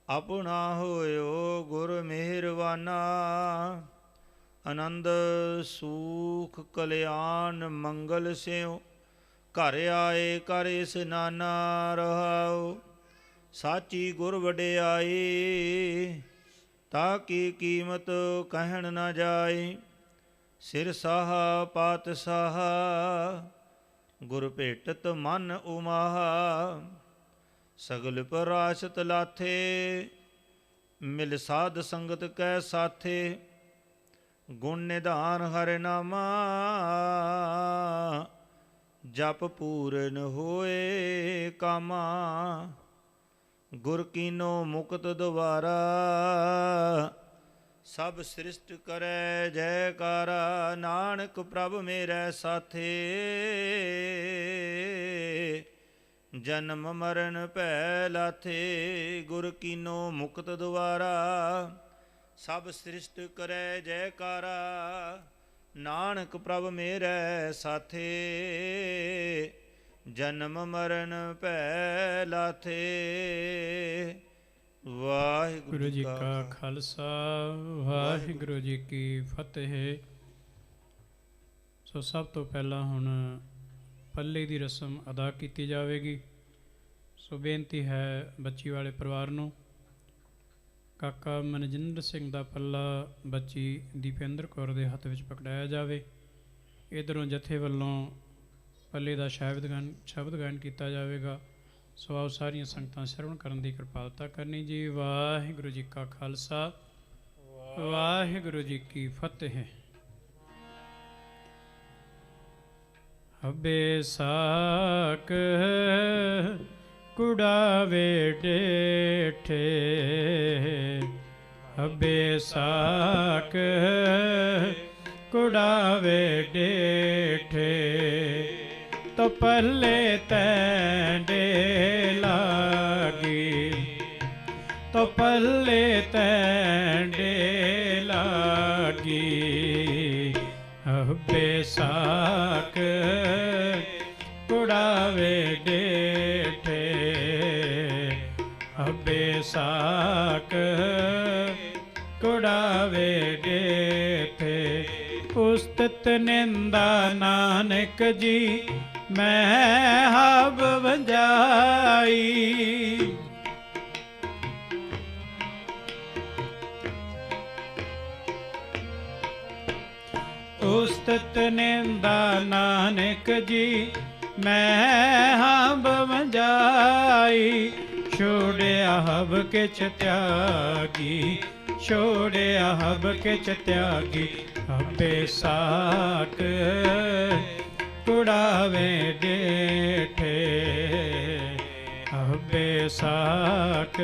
ਆਪਣਾ ਹੋਇਓ ਗੁਰ ਮਿਹਰਵਾਨਾ, ਆਨੰਦ ਸੂਖ ਕਲਿਆਣ ਮੰਗਲ ਸਿਉ। ਘਰ ਆਏ ਕਰ ਇਸਨਾਨਾ ਰਹਾਉ, ਸਾਚੀ ਗੁਰ ਵਡਿਆਈ। ਤਾ ਕੀ ਕੀਮਤ ਕਹਿਣ ਨਾ ਜਾਏ, ਸਿਰ ਸਾਹਾ ਪਾਤਸ਼ਾਹ। ਗੁਰ ਭੇਟਤ ਮਨ ਉਮਾਹ, ਸਗਲ ਪਰਾਸ਼ਤ ਲਾਥੇ। ਮਿਲ ਸਾਧ ਸੰਗਤ ਕੈ ਸਾਥੇ, ਗੁਣ ਨਿਧਾਨ ਹਰਿ ਨਾਮਾ। ਜਪ ਪੂਰਨ ਹੋਏ ਕਾਮਾ, ਗੁਰ ਕੀਨੋ ਮੁਕਤ ਦੁਆਰਾ। ਸਭ ਸ੍ਰਿਸ਼ਟ ਕਰੈ ਜੈਕਾਰਾ, ਨਾਨਕ ਪ੍ਰਭ ਮੇਰੇ ਸਾਥੇ। ਜਨਮ ਮਰਨ ਭੈ ਲਾਥੇ, ਗੁਰ ਕੀਨੋ ਮੁਕਤ ਦੁਆਰਾ। ਸਭ ਸ੍ਰਿਸ਼ਟ ਕਰੈ ਜੈਕਾਰਾ, ਨਾਨਕ ਪ੍ਰਭ ਮੇਰੇ ਸਾਥੇ। ਜਨਮ ਮਰਨ ਭੈ ਲਾਥੇ। ਵਾਹਿਗੁਰੂ ਜੀ ਕਾ ਖਾਲਸਾ, ਵਾਹਿਗੁਰੂ ਜੀ ਕੀ ਫਤਿਹ। ਸੋ ਸਭ ਤੋਂ ਪਹਿਲਾਂ ਹੁਣ ਪੱਲੇ ਦੀ ਰਸਮ ਅਦਾ ਕੀਤੀ ਜਾਵੇਗੀ। ਸੋ ਬੇਨਤੀ ਹੈ ਬੱਚੀ ਵਾਲੇ ਪਰਿਵਾਰ ਨੂੰ, ਕਾਕਾ ਮਨਜਿੰਦਰ ਸਿੰਘ ਦਾ ਪੱਲਾ ਬੱਚੀ ਦੀਪਿੰਦਰ ਕੌਰ ਦੇ ਹੱਥ ਵਿੱਚ ਪਕੜਾਇਆ ਜਾਵੇ। ਇੱਧਰੋਂ ਜਥੇ ਵੱਲੋਂ ਪੱਲੇ ਦਾ ਸ਼ਬਦ ਗਾਇਨ ਕੀਤਾ ਜਾਵੇਗਾ। ਸੋ ਆਓ ਸਾਰੀਆਂ ਸੰਗਤਾਂ ਸ਼ਰਵਣ ਕਰਨ ਦੀ ਕਿਰਪਾਲਤਾ ਕਰਨੀ ਜੀ। ਵਾਹਿਗੁਰੂ ਜੀ ਕਾ ਖਾਲਸਾ, ਵਾਹਿਗੁਰੂ ਜੀ ਕੀ ਫਤਿਹ। ਹਬੇ ਸਾਕ ਕੁੜਾਵੇ ਡੇਠੇ, ਹਬੇ ਸਾਕ ਕੁੜਾਵੇ ਡੇਠੇ। ਤੋ ਪੱਲੇ ਤੈਂਡੇ ਲਾਗੀ, ਤੋ ਪੱਲੇ ਤੈਂਡੇ ਲਾਗੀ। ਹਬੇ ਸਾਕ ਕੁੜਾਵੇ ਡੇਠੇ, ਹਬੇ ਸਾਕ ਕੁੜਾਵੇ ਡੇਠੇ। ਉਸਤਤ ਨਿੰਦਾ ਨਾਨਕ ਜੀ ਮੈਂ ਹਬ ਵੰਜਾਈ। ਉਸਤਤ ਨਿੰਦਾ ਨਾਨਕ ਜੀ ਮੈਂ ਹਬ ਵੰਜਾਈ। ਛੋੜਿਆ ਹਬ ਕਿਛ ਤਿਆਗੀ, ਛੋੜਿਆ ਹਬ ਕਿਛ ਤਿਆਗੀ। ਹਬੇ ਸਾਕ ਕੁੜਾਵੇ ਡੇਠੇ, ਹਬੇ ਸਾਕ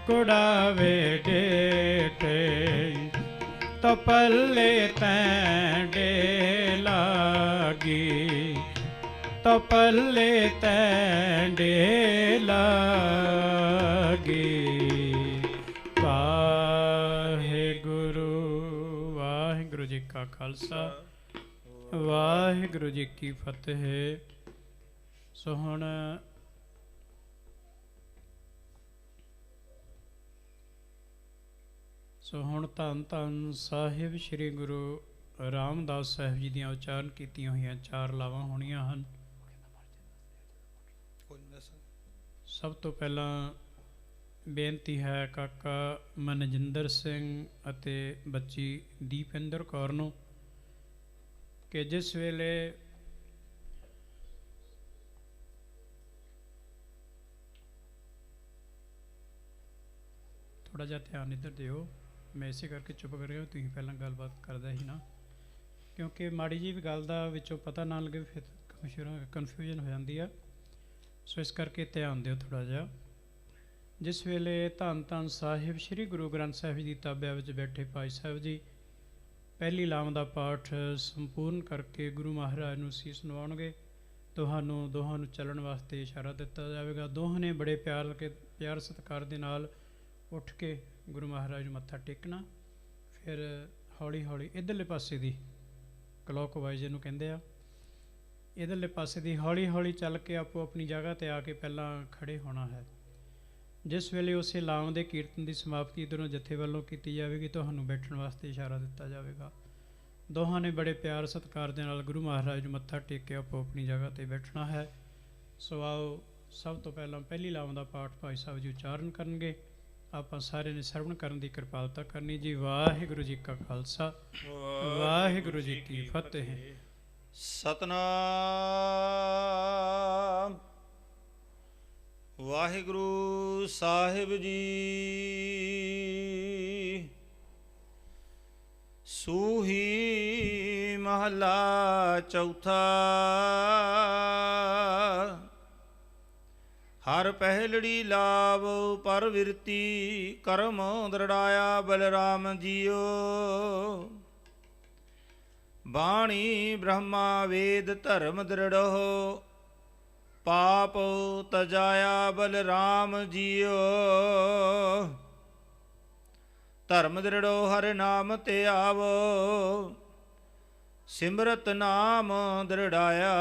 ਕੁੜਾਵੇ ਡੇਠੇ। ਤੋ ਪੱਲੇ ਤੈਂਡੇ ਲਾਗੀ, ਤੋ ਪੱਲੇ ਤੈਂਡੇ ਲਾਗੀ। ਵਾਹਿਗੁਰੂ ਜੀ ਕਾ ਖਾਲਸਾ, ਵਾਹਿਗੁਰੂ ਜੀ ਕੀ ਫਤਿਹ। ਸੋ ਹੁਣ ਧੰਨ ਧੰਨ ਸਾਹਿਬ ਸ੍ਰੀ ਗੁਰੂ ਰਾਮਦਾਸ ਸਾਹਿਬ ਜੀ ਦੀਆਂ ਉਚਾਰਨ ਕੀਤੀਆਂ ਹੋਈਆਂ 4 ਲਾਵਾਂ ਹੋਣੀਆਂ ਹਨ। ਸਭ ਤੋਂ ਪਹਿਲਾਂ ਬੇਨਤੀ ਹੈ ਕਾਕਾ ਮਨਜਿੰਦਰ ਸਿੰਘ ਅਤੇ ਬੱਚੀ ਦੀਪਿੰਦਰ ਕੌਰ ਨੂੰ ਕਿ ਜਿਸ ਵੇਲੇ ਥੋੜ੍ਹਾ ਜਿਹਾ ਧਿਆਨ ਇੱਧਰ ਦਿਓ। ਮੈਂ ਇਸੇ ਕਰਕੇ ਚੁੱਪ ਕਰ ਰਿਹਾ, ਤੁਸੀਂ ਪਹਿਲਾਂ ਗੱਲਬਾਤ ਕਰਦਾ ਹੀ ਨਾ, ਕਿਉਂਕਿ ਮਾੜੀ ਜਿਹੀ ਵੀ ਗੱਲ ਦਾ ਵਿੱਚੋਂ ਪਤਾ ਨਾ ਲੱਗੇ ਫਿਰ ਕਨਫਿਊਜ਼ਨ ਹੋ ਜਾਂਦੀ ਆ। ਸੋ ਇਸ ਕਰਕੇ ਧਿਆਨ ਦਿਓ ਥੋੜ੍ਹਾ ਜਿਹਾ। ਜਿਸ ਵੇਲੇ ਧੰਨ ਧੰਨ ਸਾਹਿਬ ਸ੍ਰੀ ਗੁਰੂ ਗ੍ਰੰਥ ਸਾਹਿਬ ਜੀ ਦੀ ਤਾਬਿਆ ਵਿੱਚ ਬੈਠੇ ਭਾਈ ਸਾਹਿਬ ਜੀ ਪਹਿਲੀ ਲਾਮ ਦਾ ਪਾਠ ਸੰਪੂਰਨ ਕਰਕੇ ਗੁਰੂ ਮਹਾਰਾਜ ਨੂੰ ਸੀਸ ਨਵਾਉਣਗੇ, ਤੁਹਾਨੂੰ ਦੋਹਾਂ ਨੂੰ ਚੱਲਣ ਵਾਸਤੇ ਇਸ਼ਾਰਾ ਦਿੱਤਾ ਜਾਵੇਗਾ। ਦੋਹਾਂ ਨੇ ਬੜੇ ਪਿਆਰ ਸਤਿਕਾਰ ਦੇ ਨਾਲ ਉੱਠ ਕੇ ਗੁਰੂ ਮਹਾਰਾਜ ਨੂੰ ਮੱਥਾ ਟੇਕਣਾ। ਫਿਰ ਹੌਲੀ ਹੌਲੀ ਇੱਧਰਲੇ ਪਾਸੇ ਦੀ ਕਲੋਕ ਵਾਈਜ਼ ਇਹਨੂੰ ਕਹਿੰਦੇ ਆ, ਇੱਧਰਲੇ ਪਾਸੇ ਦੀ ਹੌਲੀ ਹੌਲੀ ਚੱਲ ਕੇ ਆਪੋ ਆਪਣੀ ਜਗ੍ਹਾ 'ਤੇ ਆ ਕੇ ਪਹਿਲਾਂ ਖੜ੍ਹੇ ਹੋਣਾ ਹੈ। ਜਿਸ ਵੇਲੇ ਉਸੇ ਲਾਮ ਦੇ ਕੀਰਤਨ ਦੀ ਸਮਾਪਤੀ ਇੱਧਰੋਂ ਜਥੇ ਵੱਲੋਂ ਕੀਤੀ ਜਾਵੇਗੀ, ਤੁਹਾਨੂੰ ਬੈਠਣ ਵਾਸਤੇ ਇਸ਼ਾਰਾ ਦਿੱਤਾ ਜਾਵੇਗਾ। ਦੋਹਾਂ ਨੇ ਬੜੇ ਪਿਆਰ ਸਤਿਕਾਰ ਦੇ ਨਾਲ ਗੁਰੂ ਮਹਾਰਾਜ ਨੂੰ ਮੱਥਾ ਟੇਕ ਕੇ ਆਪੋ ਆਪਣੀ ਜਗ੍ਹਾ 'ਤੇ ਬੈਠਣਾ ਹੈ। ਸੋ ਆਓ ਸਭ ਤੋਂ ਪਹਿਲਾਂ ਪਹਿਲੀ ਲਾਮ ਦਾ ਪਾਠ ਭਾਈ ਸਾਹਿਬ ਜੀ ਉਚਾਰਨ ਕਰਨਗੇ। ਆਪਾਂ ਸਾਰਿਆਂ ਨੇ ਸਰਵਣ ਕਰਨ ਦੀ ਕਿਰਪਾਲਤਾ ਕਰਨੀ ਜੀ। ਵਾਹਿਗੁਰੂ ਜੀ ਕਾ ਖਾਲਸਾ, ਵਾਹਿਗੁਰੂ ਜੀ ਕੀ ਫਤਿਹ। ਸਤਨਾਮ ਵਾਹਿਗੁਰੂ ਸਾਹਿਬ ਜੀ। ਸੂਹੀ ਮਹੱਲਾ ਚੌਥਾ। ਹਰ ਪਹਿਲੜੀ ਲਾਭ ਪਰ ਵਿਰਤੀ, ਕਰਮ ਦ੍ਰਿੜਾਇਆ ਬਲਰਾਮ ਜੀਓ। ਬਾਣੀ ਬ੍ਰਹਮਾ ਵੇਦ ਧਰਮ ਦ੍ਰਿੜੋ, ਪਾਪ ਤਜਾਇਆ ਬਲਰਾਮ ਜੀਓ। ਧਰਮ ਦ੍ਰਿੜੋ ਹਰਿ ਨਾਮ ਤੇ ਆਵੋ, ਸਿਮਰਤ ਨਾਮ ਦ੍ਰਿੜਾਇਆ।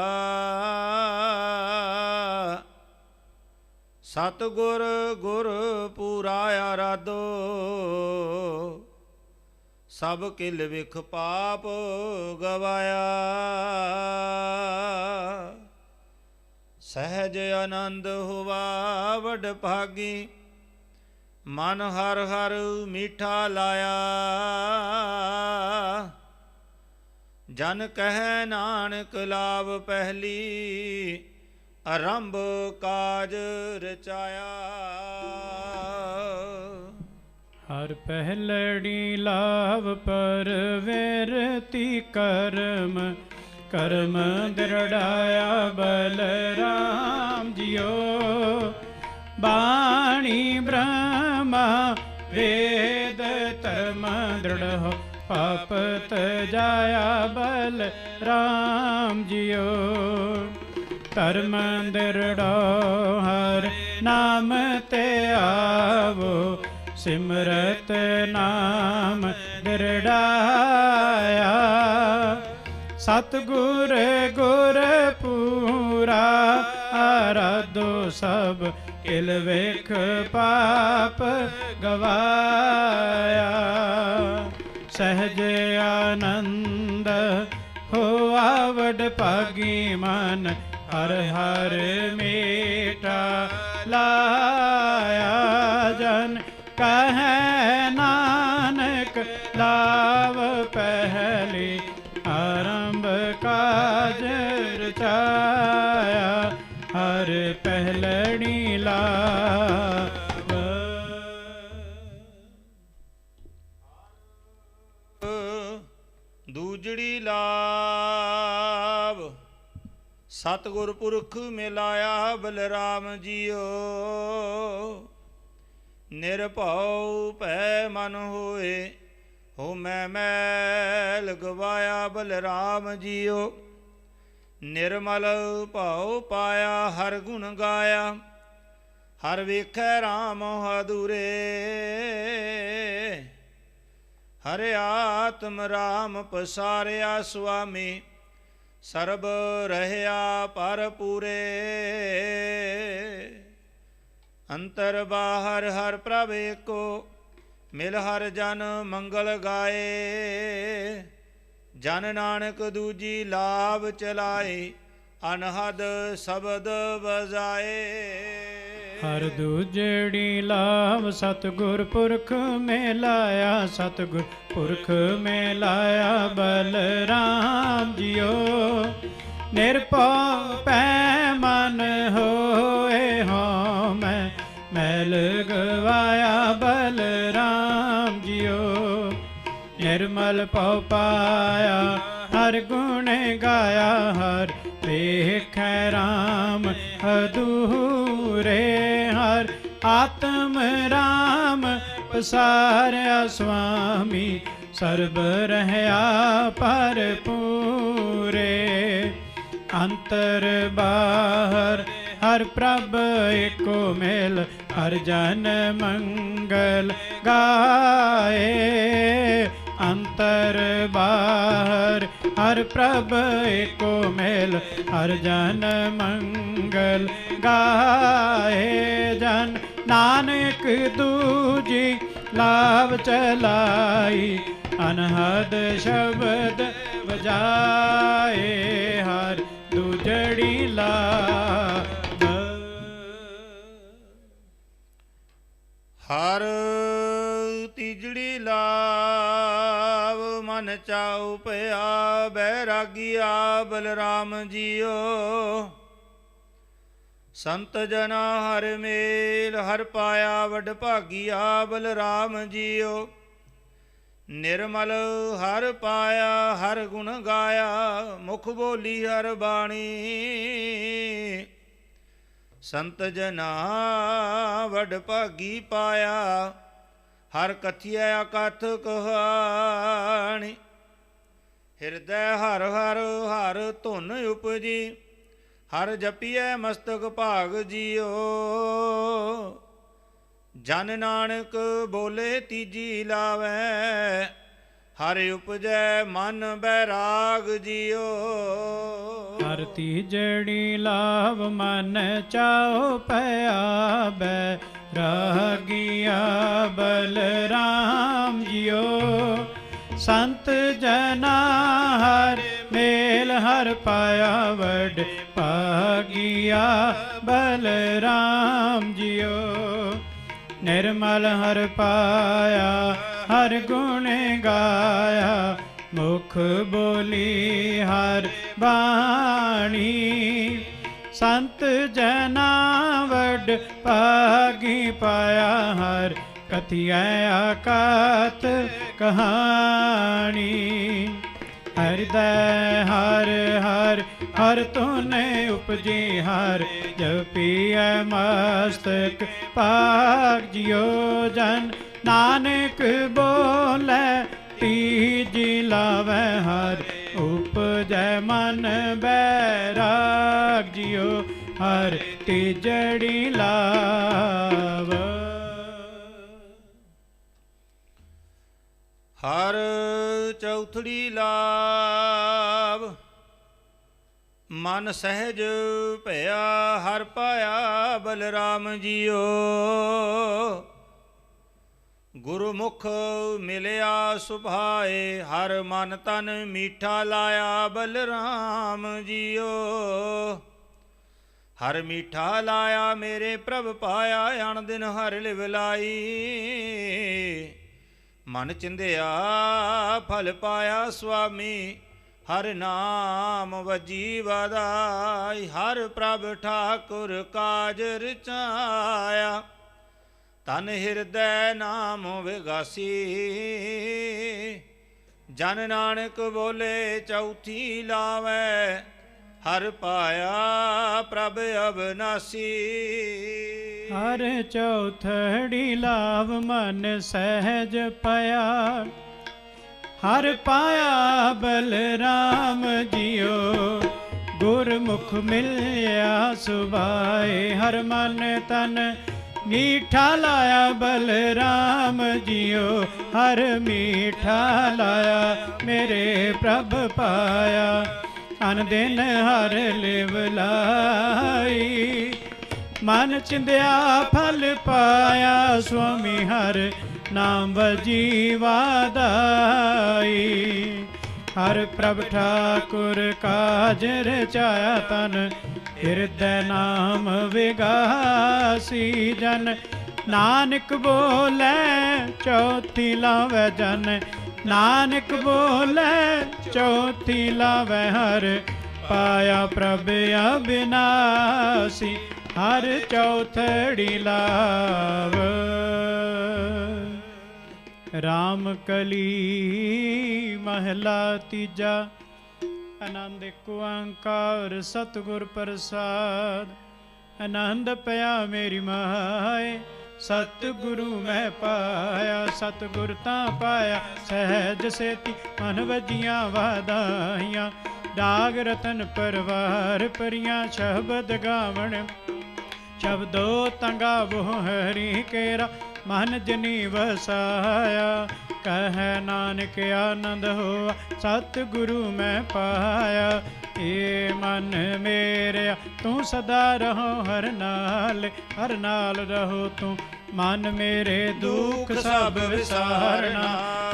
ਸਤਿਗੁਰ ਗੁਰ ਪੂਰਾ ਆਰਾਧੋ, ਸਭ ਕਿਲ ਵਿਖ ਪਾਪ ਗਵਾਇਆ। ਸਹਿਜ ਆਨੰਦ ਹੁਆ ਵਡ ਭਾਗੀ, ਮਨ ਹਰ ਹਰ ਮੀਠਾ ਲਾਇਆ। ਜਨ ਕਹਿ ਨਾਨਕ ਲਾਭ ਪਹਿਲੀ, ਆਰੰਭ ਕਾਜ ਰਚਾਇਆ। ਹਰ ਪਹਿਲੜੀ ਲਾਭ ਪਰ ਵਿਰਤੀ, ਕਰਮ ਕਰਮ ਦ੍ਰਿੜਾਇਆ ਬਲਰਾਮ ਜੀਓ। ਬਾਣੀ ਬ੍ਰਹਮਾ ਵੇਦ ਧਰਮ ਦ੍ਰਿੜੋ, ਪਾਪ ਤਜਾਇਆ ਬਲਰਾਮ ਜੀਓ। ਧਰਮ ਦ੍ਰਿੜੋ ਹਰਿ ਨਾਮ ਤੇ ਆਵੋ, ਸਿਮਰਤ ਨਾਮ ਦ੍ਰਿੜਾਇਆ। ਸਤਿਗੁਰ ਗੁਰ ਪੂਰਾ ਆਰਾਧੋ, ਸਭ ਕਿਲ ਵੇਖ ਪਾਪ ਗਵਾਇਆ। ਸਹਿਜ ਆਨੰਦ ਹੋਆ ਵਡ ਭਾਗੀ, ਮਨ ਹਰ ਹਰ ਮੀਠਾ ਲਾਇਆ। ਜਨ ਕਹਿ ਨਾਨਕ ਲਾਭ ਪਹਿਲੀ, ਆਰੰਭ ਕਾਜ ਰਚਾਇਆ। ਹਰ ਪਹਿਲੜੀ ਲਾਭ। ਦੂਜੜੀ ਲਾਭ, ਸਤਿਗੁਰ ਪੁਰਖ ਮਿਲਾਇਆ ਬਲਰਾਮ ਜੀਓ। ਨਿਰਭਉ ਭੈ ਮਨ ਹੋਏ, ਹੋ ਮੈਂ ਮੈਲ ਗਵਾਇਆ ਬਲਰਾਮ ਜੀਓ। ਨਿਰਮਲ ਭਾਉ ਪਾਇਆ ਹਰ ਗੁਣ ਗਾਇਆ, ਹਰ ਵੇਖੈ ਰਾਮ ਹਦੂਰੇ। ਹਰਿ ਆਤਮ ਰਾਮ ਪਸਾਰਿਆ ਸੁਆਮੀ, ਸਰਬ ਰਹਿਆ ਪਰ ਪੂਰੇ। ਅੰਤਰ ਬਾਹਰ ਹਰ ਪ੍ਰਭ ਏਕੋ, ਮਿਲ ਹਰ ਜਨ ਮੰਗਲ ਗਾਏ। ਜਨ ਨਾਨਕ ਦੂਜੀ ਲਾਭ ਚਲਾਏ, ਅਨਹਦ ਸ਼ਬਦ ਬਜਾਏ। ਹਰ ਦੂਜੜੀ ਲਾਭ ਸਤਿਗੁਰ ਪੁਰਖ ਮੇ ਲਾਇਆ, ਸਤਿਗੁਰ ਪੁਰਖ ਮੇ ਲਾਇਆ ਬਲਰਾਮ ਜੀਓ। ਨਿਰਭਉ ਪੈ ਮਨ ਹੋਏ ਹਉ ਮੈਂ ਮੈਲ ਗਵਾਇਆ ਬਲਰਾਮ ਜੀਓ। ਨਿਰਮਲ ਪਉ ਪਾਇਆ ਹਰ ਗੁਣ ਗਾਇਆ, ਹਰ ਵੇਖੈ ਰਾਮ ਹਦੂਰੇ। ਹਰ ਆਤਮ ਰਾਮ ਪਸਾਰਿਆ ਸੁਆਮੀ, ਸਰਬ ਰਹਿਆ ਭਰਪੂਰੇ। ਅੰਤਰ ਬਾਹਰ ਹਰ ਪ੍ਰਭ ਏਕੋ ਮੇਲ, ਹਰ ਜਨ ਮੰਗਲ ਗਾਏ। ਅੰਤਰ ਬਾਹਰ ਹਰ ਪ੍ਰਭ ਏਕੋ ਮੇਲ, ਹਰ ਜਨ ਮੰਗਲ ਗਾਏ। ਜਨ ਨਾਨਕ ਦੂਜੀ ਲਾਭ ਚਲਾਈ, ਅਨਹਦ ਸ਼ਬਦ ਵਜਾਏ। ਹਰ ਦੂਜੜੀ ਲਾਭ ਹਰ ਤੀਜੜੀ ਲਾਭ ਮਨ ਚਾਉ ਪਿਆ ਬੈਰਾਗੀਆ ਬਲਰਾਮ ਜੀਓ। ਸੰਤ ਜਨਾ ਹਰ ਮੇਲ, ਹਰ ਪਾਇਆ ਵਡ ਭਾਗੀਆ ਬਲਰਾਮ ਜੀਓ। ਨਿਰਮਲ ਹਰ ਪਾਇਆ ਹਰ ਗੁਣ ਗਾਇਆ, ਮੁਖ ਬੋਲੀ ਹਰ ਬਾਣੀ। ਸੰਤ ਜਨਾ ਵਡ ਭਾਗੀ ਪਾਇਆ, ਹਰ ਕਥਿਐ ਅਕਥ ਕਹਾਣੀ। ਹਿਰਦੈ ਹਰ ਹਰ ਹਰ ਧੁਨ ਉਪਜੀ, ਹਰ ਜਪੀਐ ਮਸਤਕ ਭਾਗ ਜੀਓ। ਜਨ ਨਾਨਕ ਬੋਲੇ ਤੀਜੀ ਲਾਵੈ, ਹਰ ਉਪਜੈ ਮਨ ਬੈਰਾਗ ਜੀਓ। ਹਰ ਤੀਜੜੀ ਲਾਭ ਮਨ ਚਾਉ ਪਿਆ ਬੈਰਾਗੀਆ ਬਲਰਾਮ ਜੀਓ। ਸੰਤ ਜਨਾ ਹਰ ਮੇਲ, ਹਰ ਪਾਇਆ ਵਡ ਭਾਗੀਆ ਬਲਰਾਮ ਜੀਓ। ਨਿਰਮਲ ਹਰ ਪਾਇਆ ਹਰ ਗੁਣ ਗਾਇਆ, ਮੁਖ ਬੋਲੀ ਹਰ ਬਾਣੀ। ਸੰਤ ਜਨਾ ਵਡ ਭਾਗੀ ਪਾਇਆ, ਹਰ ਕਥਿਐ ਅਕਥ ਕਹਾਣੀ। ਹਿਰਦੈ ਹਰ ਹਰ ਹਰ ਧੁਨ ਉਪਜੀ, ਹਰ ਜਪੀਐ ਮਸਤਕ ਭਾਗ ਜੀਓ। ਜਨ ਨਾਨਕ ਬੋਲੇ ਤੀਜੀ ਲਾਵੈ, ਹਰ ਉਪਜੈ ਮਨ ਬੈਰਾਗ ਜੀਓ। ਹਰ ਤੀਜੜੀ ਲਾਭ ਹਰ ਚੌਥੜੀ ਲਾਭ ਮਨ ਸਹਿਜ ਭਇਆ, ਹਰ ਪਾਇਆ ਬਲਰਾਮ ਜੀਓ। ਗੁਰਮੁਖ ਮਿਲਿਆ ਸੁਭਾਏ, ਹਰ ਮਨ ਤਨ ਮੀਠਾ ਲਾਇਆ ਬਲਰਾਮ ਜੀਓ। ਹਰ ਮੀਠਾ ਲਾਇਆ ਮੇਰੇ ਪ੍ਰਭ ਪਾਇਆ, ਅਣ ਦਿਨ ਹਰ ਲਿਵ ਲਾਈ। ਮਨ ਚਿੰਧਿਆ ਫਲ ਪਾਇਆ ਸੁਆਮੀ, ਹਰ ਨਾਮ ਵਜੀ ਵਧਾਈ। ਹਰ ਪ੍ਰਭ ਠਾਕੁਰ ਕਾਜ ਰਚਾਇਆ, ਤਨ ਹਿਰਦੈ ਨਾਮ ਵਿਗਾਸੀ। ਜਨ ਨਾਨਕ ਬੋਲੇ ਚੌਥੀ ਲਾਵੈ, ਹਰ ਪਾਇਆ ਪ੍ਰਭ ਅਬਨਾਸੀ। ਹਰ ਚੌਥੜੀ ਲਾਭ ਮਨ ਸਹਿਜ ਪਿਆ, ਹਰ ਪਾਇਆ ਬਲਰਾਮ ਜੀਓ। ਗੁਰਮੁਖ ਮਿਲਿਆ ਸੁਭਾਏ, ਹਰ ਮਨ ਤਨ ਮੀਠਾ ਲਾਇਆ ਬਲਰਾਮ ਜੀਓ। ਹਰ ਮੀਠਾ ਲਾਇਆ ਮੇਰੇ ਪ੍ਰਭ ਪਾਇਆ, ਅਨ ਦਿਨ ਹਰ ਲਿਵ ਲਾਈ। ਮਨ ਚਿੰਧਿਆ ਫਲ ਪਾਇਆ ਸੁਆਮੀ, ਹਰ ਨਾਮ ਵਜੀ ਵਧਾਈ। ਹਰ ਪ੍ਰਭ ਠਾਕੁਰ ਕਾਜ ਰਚਾਇਆ, ਤਨ ਹਿਰਦੈ ਨਾਮ ਵਿਗਾਸੀ ਜਨ ਨਾਨਕ ਬੋਲੇ ਚੌਥੀ ਲਾਵੇ ਜਨ ਨਾਨਕ ਬੋਲੇ ਚੌਥੀ ਲਾਵੇ ਹਰ ਪਾਇਆ ਪ੍ਰਭ ਅਬਿਨਾਸੀ ਹਰ ਚੌਥੜੀ ਲਾਵ ਰਾਮ ਕਲੀ ਮਹਲਾ ਤੀਜਾ ਆਨੰਦ ਏਕ ਓੰਕਾਰ ਸਤਿਗੁਰ ਪ੍ਰਸਾਦ ਆਨੰਦ ਪਿਆ ਮੇਰੀ ਮਾਏ ਸਤਿਗੁਰੂ ਮੈਂ ਪਾਇਆ ਸਤਿਗੁਰ ਤਾਂ ਪਾਇਆ ਸਹਿਜ ਸੇਤੀ ਮਨ ਵਜੀਆਂ ਵਾਧਾਈਆਂ ਡਾਗ ਰਤਨ ਪਰਵਾਰ ਪਰੀਆਂ ਸ਼ਬਦ ਗਾਵਣ ਸ਼ਬਦੋ ਤੰਗਾਵੋ ਹਰੀ ਕੇਰਾ ਮਨ ਜਨੀ ਵਸਾਇਆ ਕਹਿ ਨਾਨਕ ਆਨੰਦ ਹੋਆ ਸਤਿਗੁਰੂ ਮੈਂ ਪਾਇਆ ਏ ਮਨ ਮੇਰਿਆ ਤੂੰ ਸਦਾ ਰਹੋ ਹਰ ਨਾਲ ਰਹੋ ਤੂੰ ਮਨ ਮੇਰੇ ਦੁੱਖ ਸਭ ਵਿਸਾਰਨਾ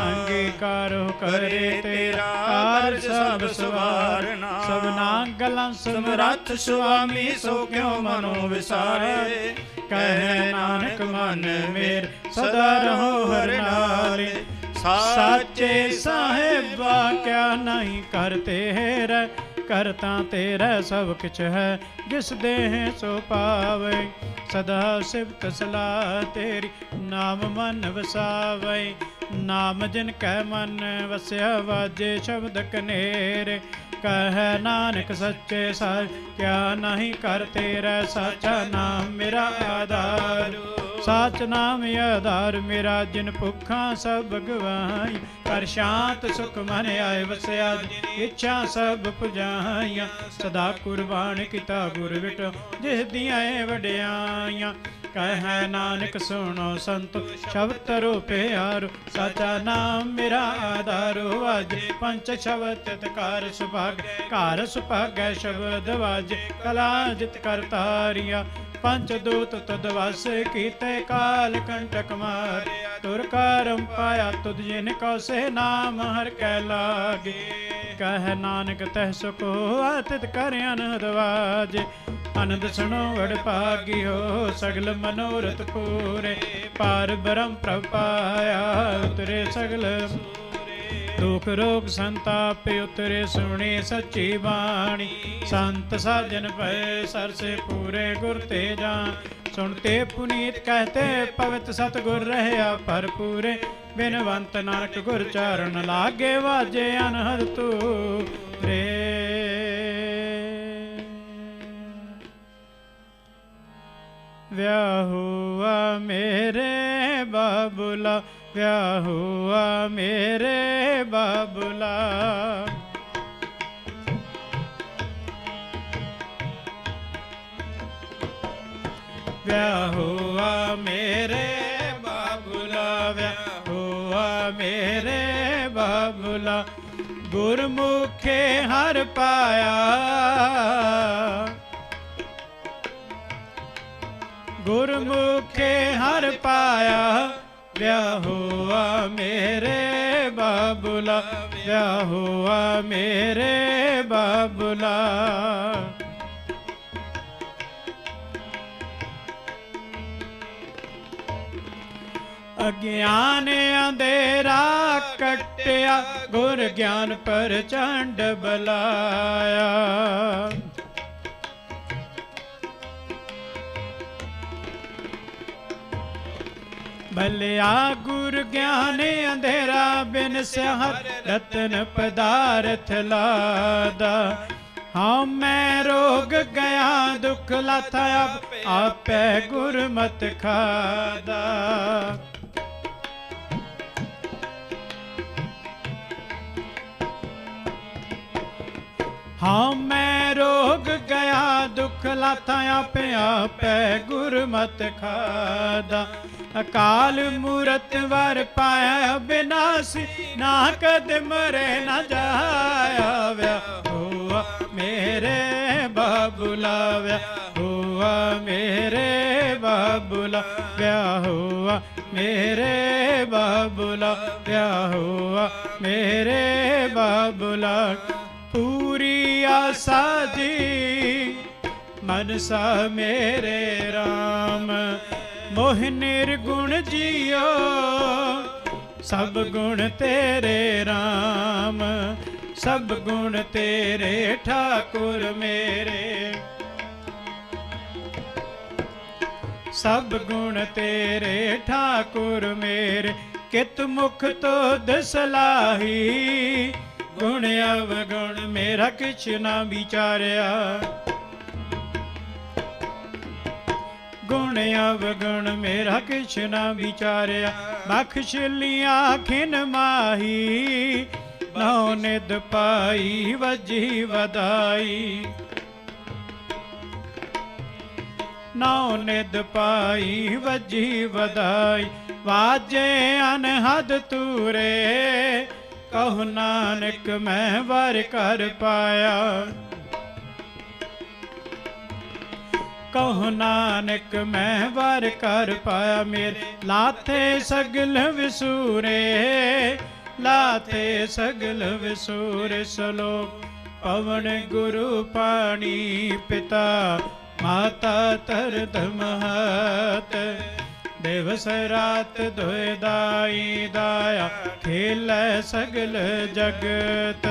ਅੰਗੀਕਾਰੋ ਕਰੇ ਤੇਰਾ ਕਾਰ ਸਭ ਸਵਾਰਨਾ ਸਭਨਾ ਗਲਾਂ ਸਮਰੱਥ ਸੁਆਮੀ ਸੋ ਕਿਉ ਮਨੋ ਵਿਸਾਰੇ ਕਹਿ ਨਾਨਕ ਮਨ ਮੇਰ ਸਦਾ ਰਹੋ ਹਰ ਨਾਲ ਸਾਚੇ ਸਾਹਿਬਾ ਕਿਆ ਨਹੀਂ ਕਰਤੇ ਹੈ ਕਰਤਾ ਤੇਰਾ ਸਭ ਕਿਛ ਹੈ ਜਿਸ ਦੇਹ ਸੋ ਪਾਵੇ ਸਦਾ ਸਿਫਤ ਸਲਾਹ ਤੇਰੀ ਨਾਮ ਮਨ ਵਸਾਵੇ ਨਾਮ ਜਿਨ ਕੈ ਮਨ ਵਸਿਆ ਵਾਜੇ ਸ਼ਬਦ ਕਨੇਰੇ ਕਹਿ ਨਾਨਕ ਸੱਚੇ ਸਾਹਿਬ ਕਿਆ ਨਹੀਂ ਕਰ ਤੇਰਾ ਸਾਚਾ ਨਾਮ ਮੇਰਾ ਆਧਾਰ ਸਾਚ ਨਾਮ ਆਧਾਰ ਮੇਰਾ ਜਿਨ ਭੁੱਖਾਂ ਸਭ ਗਵਾਈ ਕਰ ਸ਼ਾਂਤ ਸੁਖ ਮਨ ਆਏ ਵਸਿਆ ਇੱਛਾ ਸਭ ਪੁਜਾਈਆਂ ਸਦਾ ਕੁਰਬਾਨ ਕੀਤਾ ਗੁਰ ਵਿਟੋ ਜਿਸ ਦੀਆਂ ਵਡਿਆਈਆਂ ਕਹਿ ਨਾਨਕ ਸੁਣੋ ਸੰਤੋ ਸ਼ਬਦ ਤਰੋ ਪਿਆਰੋ ਸਾਚਾ ਨਾਮ ਮੇਰਾ ਆਧਾਰੋ ਅੱਜ ਪੰਚ ਸ਼ਬਦ ਤਿਤਕਾਰ ਸੁਭਾਗ ਘਰ ਸੁਭਾਗੈ ਸ਼ਬਦ ਵਾਜੇ ਕਲਾ ਜਿਤ ਕਰਤਾਰੀਆ ਪੰਚ ਦੂਤ ਤਦ ਵਸ ਕੀਤੇ ਕਾਲ ਕੰਟਕ ਮਾਰਿਆ ਤੁਰ ਕਰਮ ਪਾਇਆ ਤੁਧ ਜਿਨ ਕੋ ਸੇ ਨਾਮ ਹਰ ਕੈ ਲਾਗੇ ਕਹਿ ਨਾਨਕ ਤਹਿ ਸੁਖ ਹੋਆ ਤਿਤ ਕਰ ਅਨਹਦ ਵਾਜੇ ਆਨੰਦ ਸੁਣੋ ਵਡ ਭਾਗੀ ਹੋ ਸਗਲ ਮਨੋਰਥ ਪੂਰੇ ਪਾਰ ਬ੍ਰਹਮ ਪ੍ਰਭ ਪਾਇਆ ਉਤਰੇ ਸਗਲ ਦੁਖ ਰੋਗ ਸੰਤਾਪ ਉਤਰੇ ਸੁਣੀ ਸੱਚੀ ਬਾਣੀ ਸੰਤ ਸਾਜਨ ਭਏ ਸਰਸੇ ਪੂਰੇ ਗੁਰ ਤੇ ਜਾਨ ਸੁਣਤੇ ਪੁਨੀਤ ਕਹਤੇ ਪਵਿੱਤ ਸਤਿਗੁਰ ਰਹਿਆ ਭਰਪੂਰੇ ਬਿਨਵੰਤ ਨਾਨਕ ਗੁਰ ਚਰਨ ਲਾਗੇ ਵਾਜੇ ਅਨਹਦ ਤੂਰੇ ਵਿਆਹ ਹੁਆ ਮੇਰੇ ਬਾਬੁਲਾ ਵਿਆਹ ਹੁਆ ਮੇਰੇ ਬਾਬੁਲਾ ਵਿਆਹ ਹੁਆ ਮੇਰੇ ਬਾਬੁਲਾ ਵਿਆਹ ਹੁਆ ਮੇਰੇ ਬਾਬੁਲਾ ਗੁਰਮੁਖੇ ਹਰ ਪਾਇਆ ਗੁਰਮੁਖੇ ਹਰ ਪਾਇਆ ਵਿਆਹ ਹੁਆ ਮੇਰੇ ਬਾਬੁਲਾ ਵਿਆਹ ਹੁਆ ਮੇਰੇ ਬਾਬੁਲਾ ਅਗਿਆਨ ਅੰਧੇਰਾ ਕੱਟਿਆ ਗੁਰ ਗਿਆਨ ਪ੍ਰਚੰਡ ਬਲਾਇਆ ਭਲਿਆ ਗੁਰ ਗਿਆਨ ਅੰਧੇਰਾ ਬਿਨ ਸਿਹਤ ਰਤਨ ਪਦਾਰਥ ਲਾਦਾ ਹਾਂ ਮੈਂ ਰੋਗ ਗਿਆ ਦੁਖ ਲਾਥਾ ਆਪੇ ਗੁਰਮਤਿ ਖਾਦਾ ਹਾਂ ਮੈਂ ਰੋਗ ਗਿਆ ਦੁਖ ਲਾਥਾ ਆਪੇ ਆਪੇ ਗੁਰਮਤਿ ਖਾਦਾ ਅਕਾਲ ਮੂਰਤ ਵਰ ਪਾਇਆ ਬਿਨਾਸੀ ਨਾ ਕਦ ਮਰੇ ਨਾ ਜਾਇਆ ਵਿਆਹ ਹੁਆ ਮੇਰੇ ਬਾਬੁਲਾ ਵਿਆਹ ਹੁਆ ਮੇਰੇ ਬਾਬੁਲਾ ਵਿਆਹ ਹੁਆ ਮੇਰੇ ਬਾਬੁਲਾ ਵਿਆਹ ਹੁਆ ਮੇਰੇ ਬਾਬੁਲਾ ਪੂਰੀ ਆਸਾ ਜੀ मनसा मेरे राम। मोह निर्गुण जियो सब गुण तेरे राम। सब गुण तेरे ठाकुर मेरे। सब गुण तेरे ठाकुर मेरे। कित मुख तो दसलाही गुण अवगुण मेरा किछ ना विचारिया। गुण अवगुण मेरा किछ ना विचारिया। बख्शलियां खिन माही नौ निध पाई वजी वधाई। नौ निध पाई वजी वधाई। वाजे अनहद तूरे कहु नानक मैं वर कर पाया। कहु नानक मैं वर कर पाया। मेरे लाथे सगल विसूरे लाथे सगल विसूरे। सलोक पवन गुरु पाणी पिता माता तरत महत। दिवस रात दुय दाई दाया खेलै सगल जगत।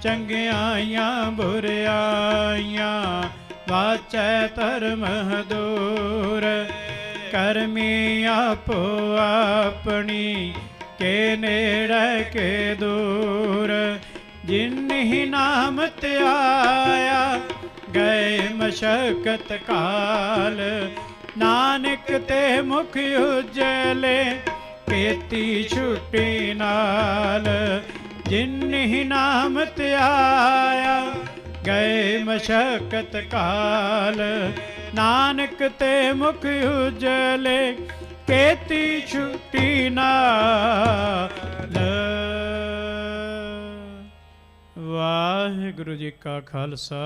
चंगियाइयां बुराइयां वाचै धर्म दूर। करमी आपो अपनी के नेड़े के दूर। जिन्हि नाम त्याया गए मशक्कत काल। नानक ते मुख उजले केती छुट्टी नाल। जिन्हि नाम त्याया गए मशक्कत काल। नानक ते मुख उजले केती छुट्टी नाल। वाहिगुरु जी का खालसा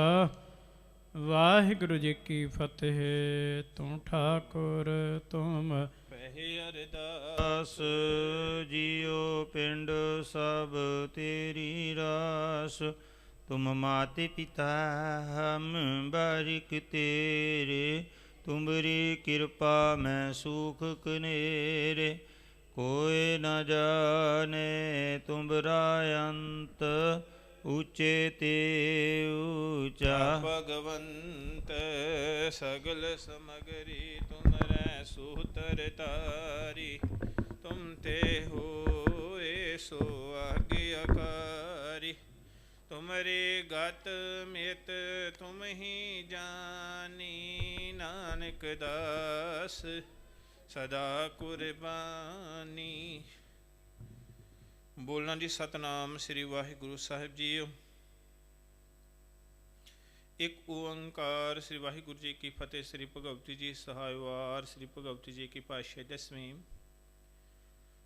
वाहिगुरु जी की फतेह। तू ठाकुर तुम ਪਹਿ ਅਰਦਾਸ ਜਿਉ ਪਿੰਡ ਸਭ ਤੇਰੀ ਰਾਸ। तुम माते पिता हम बारिक तेरे। तुमरी कृपा मैं सुख कनेरे। कोई न जाने तुमरा अंत ऊंचे ते ऊंचा। भगवंत सगल समगरी तुमरै सूतर तारी। तुम ते होए सो आज्ञाकारी। तुमरे गत मित तुम ही जानी। नानक दास सदा कुर्बानी। बोलना जी सतनाम श्री वाहिगुरु साहिब जी। एक ओंकार श्री वाहिगुरु जी की फतेह। श्री भगवती जी सहायवार। श्री भगवती जी की पातशाही 10वीं।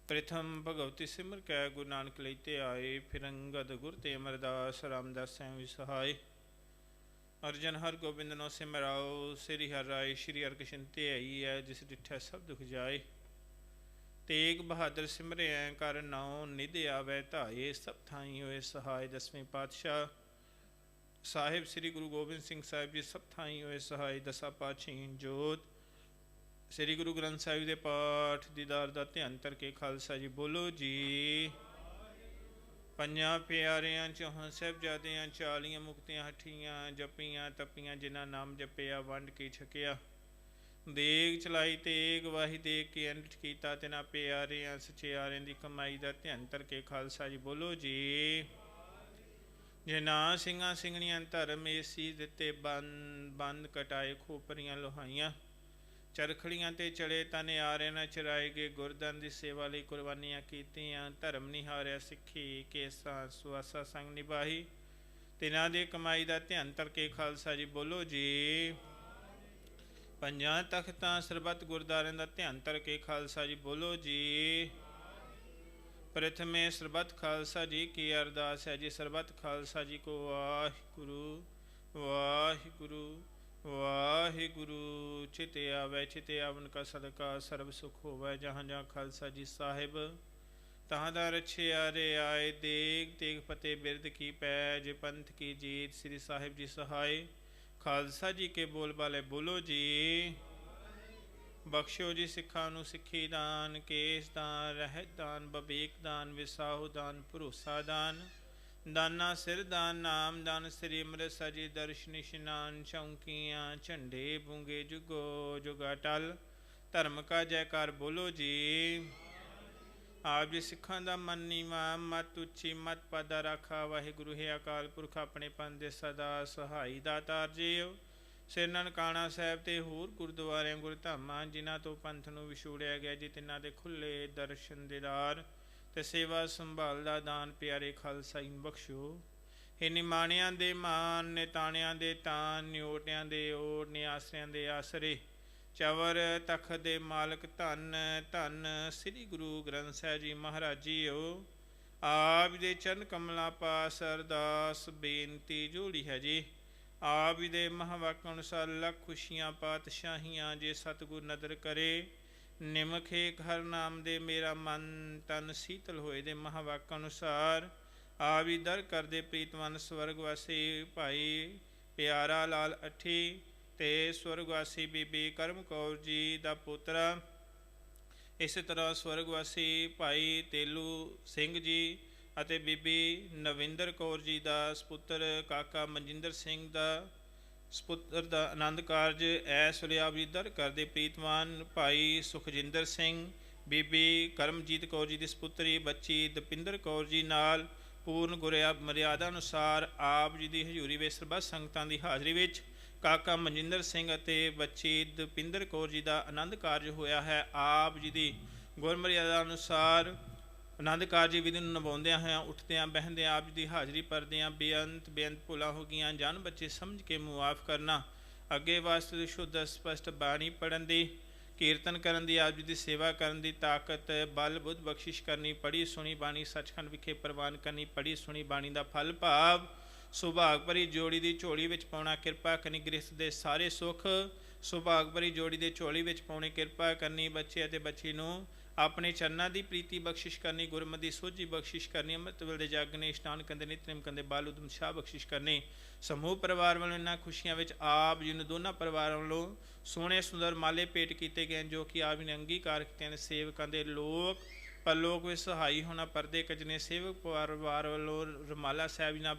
प्रथम भगवती सिमर कै गुरु नानक लेते आए। फिर अंगद गुर ते अमरदास रामदास सैं सहाय। अर्जन हर गोबिंद नो सिमराओ। श्री हर राय श्री हरकृष्ण ते आई है। जिस डिठै सब दुख जाए। तेग बहादुर सिमरे कर नाउ निध आवे धाए। सब थाई होए सहाय। 10वीं पातशाह साहिब श्री गुरु गोबिंद सिंह साहिब जी सब थाई होए सहाय। दसा पातशाही जोत श्री गुरु ग्रंथ साहिब दे पाठ दीदार दा ध्यान करके खालसा जी बोलो जी। पंजां प्यारियां चौहां साहिबजादियां 40 मुक्तियां हठियां जपियां तपियां। जिन्हां नाम जपिया वंड की छकिया। देग चलाई तेग वाही देग के अंड कीता। तिन्हां प्यारियां सचियारियां दी कमाई दा ध्यान करके खालसा जी बोलो जी। जिन्हां ਸਿੰਘਾਂ ਸਿੰਘਣੀਆਂ धर्म एसी दिते बंद कटाए खोपरियां लोहाइयां। चरखड़ियां ते चढ़े तन आरे न चराए गए। गुरदन की सेवा लई कुर्बानियां कीतियां। धर्म निहारिया सिੱਖੀ केसा सुआसा संग निभाही। तिन्हां दी कमाई दा ध्यान करके खालसा जी बोलो जी। पंजां तख्तां सरबत गुरद्वारियां दा ध्यान करके खालसा जी बोलो जी। प्रथमे सरबत खालसा जी की अरदास है जी। सरबत खालसा जी को वाहिगुरु वाहिगुरु वाहिगुरु। चित आवे चित आवन का सदका सर्व सुख होवै। जहाँ जहाँ खालसा जी साहिब तहाँ दा रछे आरे आए। देग तेग फतेह बिरद की पैज पंथ की जीत। श्री साहिब जी सहाय ਖਾਲਸਾ ਜੀ ਕੇ ਬੋਲ ਵਾਲੇ ਬੋਲੋ ਜੀ। ਬਖਸ਼ੋ ਜੀ ਸਿੱਖਾਂ ਨੂੰ ਸਿੱਖੀ ਦਾਨ, ਕੇਸ ਦਾਨ, ਰਹਿਤ ਦਾਨ, ਬਵੇਕ ਦਾਨ, ਵਿਸਾਹੂ ਦਾਨ, ਭਰੋਸਾ ਦਾਨ, ਦਾਨਾ ਸਿਰ ਦਾਨ, ਨਾਮ ਦਾਨ, ਸ੍ਰੀ ਅੰਮ੍ਰਿਤਸਰ ਜੀ ਦਰਸ਼ਨ ਇਸ਼ਨਾਨ, ਚੌਂਕੀਆਂ ਝੰਡੇ ਬੂੰਗੇ ਜੁਗੋ ਜੁਗਾ ਟਲ, ਧਰਮ ਕਾ ਜੈਕਾਰ ਬੋਲੋ ਜੀ। ਆਪ ਜੀ ਸਿੱਖਾਂ ਦਾ ਮਨ ਨੀਵਾ, ਮਤ ਉੱਚੀ, ਮਤ ਪਾਦਾ ਰਾਖਾ। ਵਾਹਿਗੁਰੂ ਹੈ ਅਕਾਲ ਪੁਰਖ ਆਪਣੇ ਪੰਥ ਦੇ ਸਦਾ ਸਹਾਈ ਦਾਤਾਰ ਜੀਓ। ਸ੍ਰੀ ਨਨਕਾਣਾ ਸਾਹਿਬ ਤੇ ਹੋਰ ਗੁਰਦੁਆਰਿਆਂ ਗੁਰਧਾਮਾਂ ਜਿਨ੍ਹਾਂ ਤੋਂ ਪੰਥ ਨੂੰ ਵਿਛੋੜਿਆ ਗਿਆ ਜੀ, ਤਿੰਨਾਂ ਦੇ ਖੁੱਲੇ ਦਰਸ਼ਨ ਦੀਦਾਰ ਤੇ ਸੇਵਾ ਸੰਭਾਲ ਦਾ ਦਾਨ ਪਿਆਰੇ ਖਾਲਸਾਈ ਨੂੰ ਬਖਸ਼ੋ। ਇਹ ਨਿਮਾਣਿਆਂ ਦੇ ਮਾਨ, ਨਿਤਾਣਿਆਂ ਦੇ ਤਾਨ, ਨਿਓਟਿਆਂ ਦੇ ਓਟ, ਨਿਆਸਰਿਆਂ ਦੇ ਆਸਰੇ, ਚਵਰ ਤਖਤ ਦੇ ਮਾਲਕ ਧੰਨ ਧੰਨ ਸ੍ਰੀ ਗੁਰੂ ਗ੍ਰੰਥ ਸਾਹਿਬ ਜੀ ਮਹਾਰਾਜ ਜੀਓ। ਆਪ ਦੇ ਚਰਨ ਕਮਲਾਂ ਪਾਸ ਅਰਦਾਸ ਬੇਨਤੀ ਜੋੜੀ ਹੈ ਜੀ। ਆਪ ਦੇ ਮਹਾਵਾਕ ਅਨੁਸਾਰ ਲੱਖ ਖੁਸ਼ੀਆਂ ਪਾਤਸ਼ਾਹੀਆਂ ਜੇ ਸਤਿਗੁਰ ਨਦਰ ਕਰੇ। ਨਿਮਖੇ ਹਰ ਨਾਮ ਦੇ ਮੇਰਾ ਮਨ ਤਨ ਸੀਤਲ ਹੋਏ ਦੇ ਮਹਾਵਾਕ ਅਨੁਸਾਰ ਆਪ ਹੀ ਦਰ ਕਰਦੇ ਪ੍ਰੀਤਵਨ ਸਵਰਗਵਾਸੀ ਭਾਈ ਪਿਆਰਾ ਲਾਲ ਅੱਠੀ ਤੇ ਸਵਰਗਵਾਸੀ ਬੀਬੀ ਕਰਮ ਕੌਰ ਜੀ ਦਾ ਪੁੱਤਰਾ, ਇਸੇ ਤਰ੍ਹਾਂ ਸਵਰਗਵਾਸੀ ਭਾਈ ਤੇਲੂ ਸਿੰਘ ਜੀ ਅਤੇ ਬੀਬੀ ਨਵਿੰਦਰ ਕੌਰ ਜੀ ਦਾ ਸਪੁੱਤਰ ਕਾਕਾ ਮਨਜਿੰਦਰ ਸਿੰਘ ਦਾ ਸਪੁੱਤਰ ਦਾ ਆਨੰਦ ਕਾਰਜ ਐਸ ਵੇਲੇ ਆਪ ਜੀ ਦਰ ਕਰਦੇ ਪ੍ਰੀਤਵਾਨ ਭਾਈ ਸੁਖਜਿੰਦਰ ਸਿੰਘ, ਬੀਬੀ ਕਰਮਜੀਤ ਕੌਰ ਜੀ ਦੀ ਸਪੁੱਤਰੀ ਬੱਚੀ ਦਪਿੰਦਰ ਕੌਰ ਜੀ ਨਾਲ ਪੂਰਨ ਗੁਰਿਆ ਮਰਿਆਦਾ ਅਨੁਸਾਰ ਆਪ ਜੀ ਦੀ ਹਜ਼ੂਰੀ ਵਿੱਚ ਸਰਬੱਤ ਸੰਗਤਾਂ ਦੀ ਹਾਜ਼ਰੀ ਵਿੱਚ ਕਾਕਾ ਮਨਜਿੰਦਰ ਸਿੰਘ ਅਤੇ ਬੱਚੀ ਦਪਿੰਦਰ ਕੌਰ ਜੀ ਦਾ ਆਨੰਦ ਕਾਰਜ ਹੋਇਆ ਹੈ। ਆਪ ਜੀ ਦੀ ਗੁਰਮਰਿਆਦਾ ਅਨੁਸਾਰ ਆਨੰਦ ਕਾਰਜ ਵਿਧੀ ਨੂੰ ਨਿਭਾਉਂਦਿਆਂ ਹੋਇਆਂ ਉੱਠਦਿਆਂ ਬਹਿੰਦਿਆਂ ਆਪ ਜੀ ਦੀ ਹਾਜ਼ਰੀ ਭਰਦਿਆਂ ਬੇਅੰਤ ਭੁੱਲਾਂ ਹੋ ਗਈਆਂ ਜਨ ਬੱਚੇ ਸਮਝ ਕੇ ਮੁਆਫ ਕਰਨਾ। ਅੱਗੇ ਵਾਸਤੇ ਸ਼ੁੱਧ ਸਪਸ਼ਟ ਬਾਣੀ ਪੜ੍ਹਨ ਦੀ, ਕੀਰਤਨ ਕਰਨ ਦੀ, ਆਪ ਜੀ ਦੀ ਸੇਵਾ ਕਰਨ ਦੀ ਤਾਕਤ ਬਲ ਬੁੱਧ ਬਖਸ਼ਿਸ਼ ਕਰਨੀ। ਪੜ੍ਹੀ ਸੁਣੀ ਬਾਣੀ ਸੱਚਖੰਡ ਵਿਖੇ ਪ੍ਰਵਾਨ ਕਰਨੀ। ਪੜ੍ਹੀ ਸੁਣੀ ਬਾਣੀ ਦਾ ਫਲ ਭਾਵ ਸੁਭਾਗ ਭਰੀ ਜੋੜੀ ਦੀ ਝੋਲੀ ਵਿੱਚ ਪਾਉਣਾ। ਕਿਰਪਾ ਕਰਨੀ ਗ੍ਰਸਤ ਦੇ ਸਾਰੇ ਸੁੱਖ ਸੁਭਾਗ ਭਰੀ ਜੋੜੀ ਦੇ ਝੋਲੀ ਵਿੱਚ ਪਾਉਣੇ। ਕਿਰਪਾ ਕਰਨੀ ਬੱਚੇ ਅਤੇ ਬੱਚੀ ਨੂੰ ਆਪਣੇ ਚਰਨਾਂ ਦੀ ਪ੍ਰੀਤੀ ਬਖਸ਼ਿਸ਼ ਕਰਨੀ। ਗੁਰਮਤਿ ਦੀ ਸੋਝੀ ਬਖਸ਼ਿਸ਼ ਕਰਨੀ। ਅੰਮ੍ਰਿਤ ਵੇਲੇ ਦੇ ਜਾਗਣੇ ਇਸ਼ਨਾਨ ਕਰਦੇ ਨਿਤਨੇਮ ਕਰਦੇ ਬਲ ਉਦਮ ਸ਼ਾਹ ਬਖਸ਼ਿਸ਼ ਕਰਨੀ। ਸਮੂਹ ਪਰਿਵਾਰ ਵੱਲੋਂ ਇਹਨਾਂ ਖੁਸ਼ੀਆਂ ਵਿੱਚ ਆਪ ਜੀ ਨੂੰ ਦੋਨਾਂ ਪਰਿਵਾਰਾਂ ਵੱਲੋਂ ਸੋਹਣੇ ਸੁੰਦਰ ਮਾਲੇ ਭੇਟ ਕੀਤੇ ਗਏ ਜੋ ਕਿ ਆਪ ਜੀ ਨੇ ਅੰਗੀਕਾਰ ਕੀਤੇ ਨੇ। ਸੇਵਕਾਂ ਦੇ ਲੋਕ ਪਰਲੋਕ ਵਿੱਚ ਸਹਾਈ ਹੋਣਾ। ਪਰਦੇ ਕਜਨੇ ਸੇਵਕ ਪਰਿਵਾਰ ਵੱਲੋਂ ਰਮਾਲਾ ਸਾਹਿਬ ਜੀ ਨਾਲ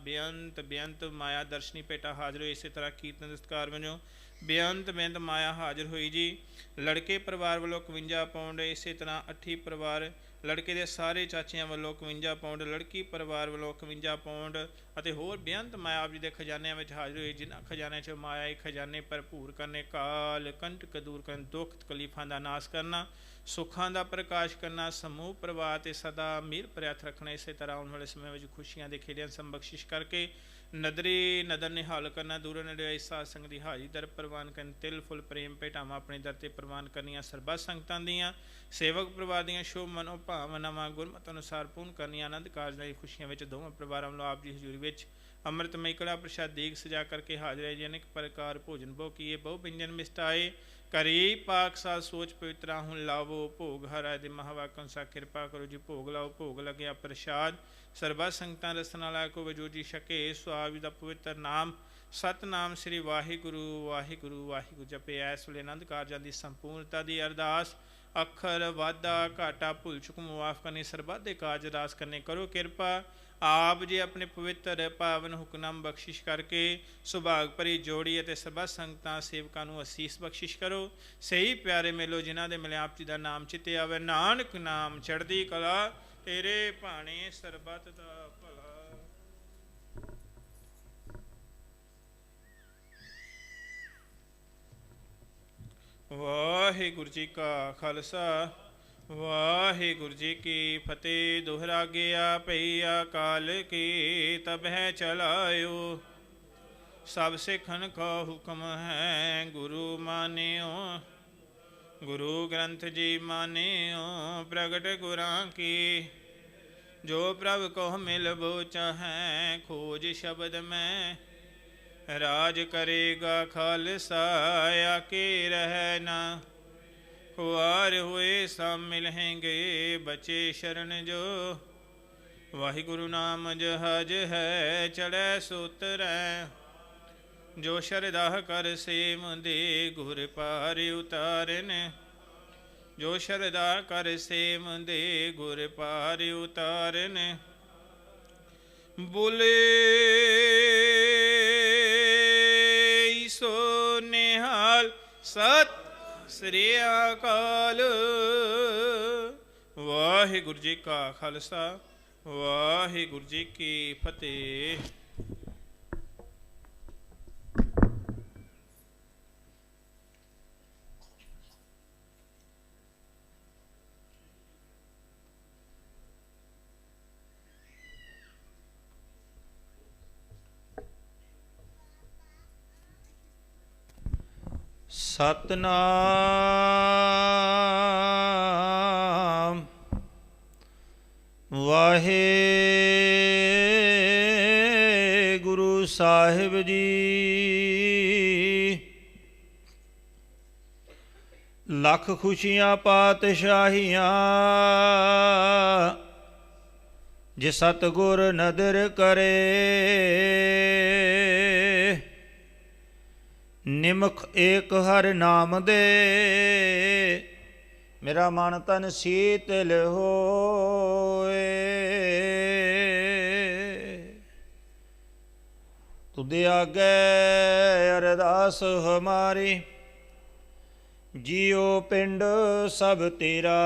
ਬੇਅੰਤ ਮਾਇਆ ਦਰਸ਼ਨੀ ਭੇਟਾ ਹਾਜ਼ਰ ਹੋਈ। ਇਸੇ ਤਰ੍ਹਾਂ ਕੀਰਤਨ ਦਸਤਕਾਰ ਵਜੋਂ ਬੇਅੰਤ ਮਾਇਆ ਹਾਜ਼ਰ ਹੋਈ ਜੀ। ਲੜਕੇ ਪਰਿਵਾਰ ਵੱਲੋਂ 51 ਪਾਉਂਡ। ਇਸੇ ਤਰ੍ਹਾਂ ਅੱਠੀ ਪਰਿਵਾਰ ਲੜਕੇ ਦੇ ਸਾਰੇ ਚਾਚਿਆਂ ਵੱਲੋਂ 51 ਪਾਉਂਡ, ਲੜਕੀ ਪਰਿਵਾਰ ਵੱਲੋਂ 51 ਪਾਉਂਡ ਅਤੇ ਹੋਰ ਬੇਅੰਤ ਮਾਇਆ ਆਪ ਜੀ ਦੇ ਖਜ਼ਾਨਿਆਂ ਵਿੱਚ ਹਾਜ਼ਰ ਹੋਈ। ਜਿਨ੍ਹਾਂ ਖਜ਼ਾਨਿਆਂ 'ਚ ਮਾਇਆ ਹੀ ਖਜ਼ਾਨੇ ਭਰਪੂਰ ਕਰਨੇ, ਕਾਲ ਕੰਟਕ ਦੂਰ ਕਰਨ, ਦੁੱਖ ਤਕਲੀਫਾਂ ਦਾ ਨਾਸ਼ ਕਰਨਾ, ਸੁੱਖਾਂ ਦਾ ਪ੍ਰਕਾਸ਼ ਕਰਨਾ, ਸਮੂਹ ਪਰਿਵਾਰ ਤੇ ਸਦਾ ਮਿਹਰ ਭਰਿਆ ਹੱਥ ਰੱਖਣਾ। ਇਸੇ ਤਰ੍ਹਾਂ ਆਉਣ ਵਾਲੇ ਸਮੇਂ ਵਿੱਚ ਖੁਸ਼ੀਆਂ ਦੇ ਖੇੜਿਆਂ ਸੰਬਖਸ਼ਿਸ਼ ਕਰਕੇ ਨਦਰ ਨਿਹਾਲ ਕਰਨਾ। ਦੂਰੋਂ ਨੇੜੇ ਸਾਧ ਸੰਗਤ ਦੀ ਹਾਜ਼ਰੀ ਦਰ ਪ੍ਰਵਾਨ ਕਰਨ। ਤਿਲ ਫੁੱਲ ਪ੍ਰੇਮ ਭੇਟਾਵਾਂ ਆਪਣੇ ਦਰ 'ਤੇ ਪ੍ਰਵਾਨ ਕਰਨੀਆਂ। ਸਰਬੱਤ ਸੰਗਤਾਂ ਦੀਆਂ ਸੇਵਕ ਪਰਿਵਾਰ ਦੀਆਂ ਸ਼ੁਭ ਮਨੋ ਭਾਵਨਾਵਾਂ ਗੁਰਮਤਿ ਅਨੁਸਾਰ ਪੂਰਨ ਕਰਨੀਆਂ। ਆਨੰਦ ਕਾਰਜ ਦੀਆਂ ਖੁਸ਼ੀਆਂ ਵਿੱਚ ਦੋਵਾਂ ਪਰਿਵਾਰਾਂ ਵੱਲੋਂ ਆਪ ਜੀ ਹਜ਼ੂਰੀ ਵਿੱਚ ਅੰਮ੍ਰਿਤਮਈ ਕੜਾ ਪ੍ਰਸ਼ਾਦ ਦੇਗ ਸਜਾ ਕਰਕੇ ਹਾਜ਼ਰ ਹੈ ਜੀ। ਅਨੇਕ ਪ੍ਰਕਾਰ ਭੋਜਨ ਬਹੁ ਕੀਏ ਬਹੁ ਵਿਅੰਜਨ ਮਿਸਟਾਏ, ਕਰੀ ਪਾਕ ਸਾਧ ਸੋਚ ਪਵਿੱਤਰਾ ਹੁਣ ਲਾਵੋ। ਭੋਗ ਹਰਿ ਦੇ ਮਹਾਵਾਕ ਅਨੁਸਾਰ ਕਿਰਪਾ ਕਰੋ ਜੀ। ਭੋਗ ਲਾਓ। ਭੋਗ ਲੱਗਿਆ ਪ੍ਰਸ਼ਾਦ ਸਰਬੱਤ ਸੰਗਤਾਂ ਰਸਨ ਵਾਲਾ ਕੋ ਵਜੋ ਜੀ ਛਕੇ। ਸੁਆਬ ਦਾ ਪਵਿੱਤਰ ਨਾਮ ਸਤਨਾਮ ਸ੍ਰੀ ਵਾਹਿਗੁਰੂ ਵਾਹਿਗੁਰੂ ਵਾਹਿਗੁਰੂ ਜਪੇ। ਇਸ ਵੇਲੇ ਆਨੰਦ ਕਾਰਜਾਂ ਦੀ ਸੰਪੂਰਨਤਾ ਦੀ ਅਰਦਾਸ। ਅੱਖਰ ਵਾਧਾ ਘਾਟਾ ਭੁੱਲ ਚੁੱਕ ਮੁਆਫ ਕਰਨੀ। ਸਰਬੱਤ ਦੇ ਕਾਰਜ ਰਾਸ ਕਰਨੇ। ਕਰੋ ਕਿਰਪਾ ਆਪ ਜੀ ਆਪਣੇ ਪਵਿੱਤਰ ਪਾਵਨ ਹੁਕਨਾਮ ਬਖਸ਼ਿਸ਼ ਕਰਕੇ ਸੁਭਾਗ ਭਰੀ ਜੋੜੀ ਅਤੇ ਸਰਬੱਤ ਸੰਗਤਾਂ ਸੇਵਕਾਂ ਨੂੰ ਅਸੀਸ ਬਖਸ਼ਿਸ਼ ਕਰੋ। ਸਹੀ ਪਿਆਰੇ ਮੇਲੋ ਜਿਨ੍ਹਾਂ ਦੇ ਮਿਲੇ ਆਪ ਜੀ ਦਾ ਨਾਮ ਚਿੱਤੇ ਆਵੇ। ਨਾਨਕ ਨਾਮ ਚੜ੍ਹਦੀ ਕਲਾ ਤੇਰੇ ਭਾਣੇ ਸਰਬੱਤ ਦਾ ਭਲਾ। ਵਾਹਿਗੁਰੂ ਜੀ ਕਾ ਖਾਲਸਾ ਵਾਹਿਗੁਰੂ ਜੀ ਕੀ ਫਤਿਹ। ਦੋਹਰਾ ਗਿਆ ਪਈ ਅਕਾਲ ਕੀ ਤਬਹਿ ਚਲਾਇਓ। ਸਭ ਸਿੱਖਨ ਕਾ ਹੁਕਮ ਹੈ ਗੁਰੂ ਮਾਨਿਓ। ਗੁਰੂ ਗ੍ਰੰਥ ਜੀ ਮਾਨਿਓ ਪ੍ਰਗਟ ਗੁਰਾਂ ਕੀ। ਜੋ ਪ੍ਰਭ ਕੋ ਮਿਲਬੋ ਚਾਹੈ ਖੋਜ ਸ਼ਬਦ ਮੈਂ। ਰਾਜ ਕਰੇਗਾ ਖਾਲਸਾ ਆਕੇ ਰਹਿ ਨਾ। खुआर हुए सब मिलेंगे बचे शरण जो। वाहिगुरु नाम जहाज है चढ़ै सुतरै। ਜੋ ਸ਼ਰਧਾ ਕਰ ਸੇਮ ਦੇ ਗੁਰ ਪਾਰ ਉਤਾਰਨ। ਜੋ ਸ਼ਰਧਾ ਕਰ ਸੇਮ ਦੇ ਗੁਰ ਪਾਰ ਉਤਾਰਨ। ਬੋਲੇ ਸੋ ਨਿਹਾਲ ਸਤਿ ਸ੍ਰੀ ਅਕਾਲ। ਵਾਹਿਗੁਰੂ ਜੀ ਕਾ ਖਾਲਸਾ, ਵਾਹਿਗੁਰੂ ਜੀ ਕੀ ਫਤਿਹ। ਸਤਨਾਮ ਵਾਹਿਗੁਰੂ ਸਾਹਿਬ ਜੀ। ਲੱਖ ਖੁਸ਼ੀਆਂ ਪਾਤਸ਼ਾਹੀਆਂ ਜੇ ਸਤਿਗੁਰ ਨਦਰ ਕਰੇ। ਨਿਮਖ ਏਕ ਹਰਿ ਨਾਮ ਦੇ ਮੇਰਾ ਮਨ ਤਨ ਸੀਤਲ ਹੋਏ। ਤੁਦੇ ਆਗੇ ਅਰਦਾਸ ਹਮਾਰੀ ਜੀਉ ਪਿੰਡ ਸਭ ਤੇਰਾ।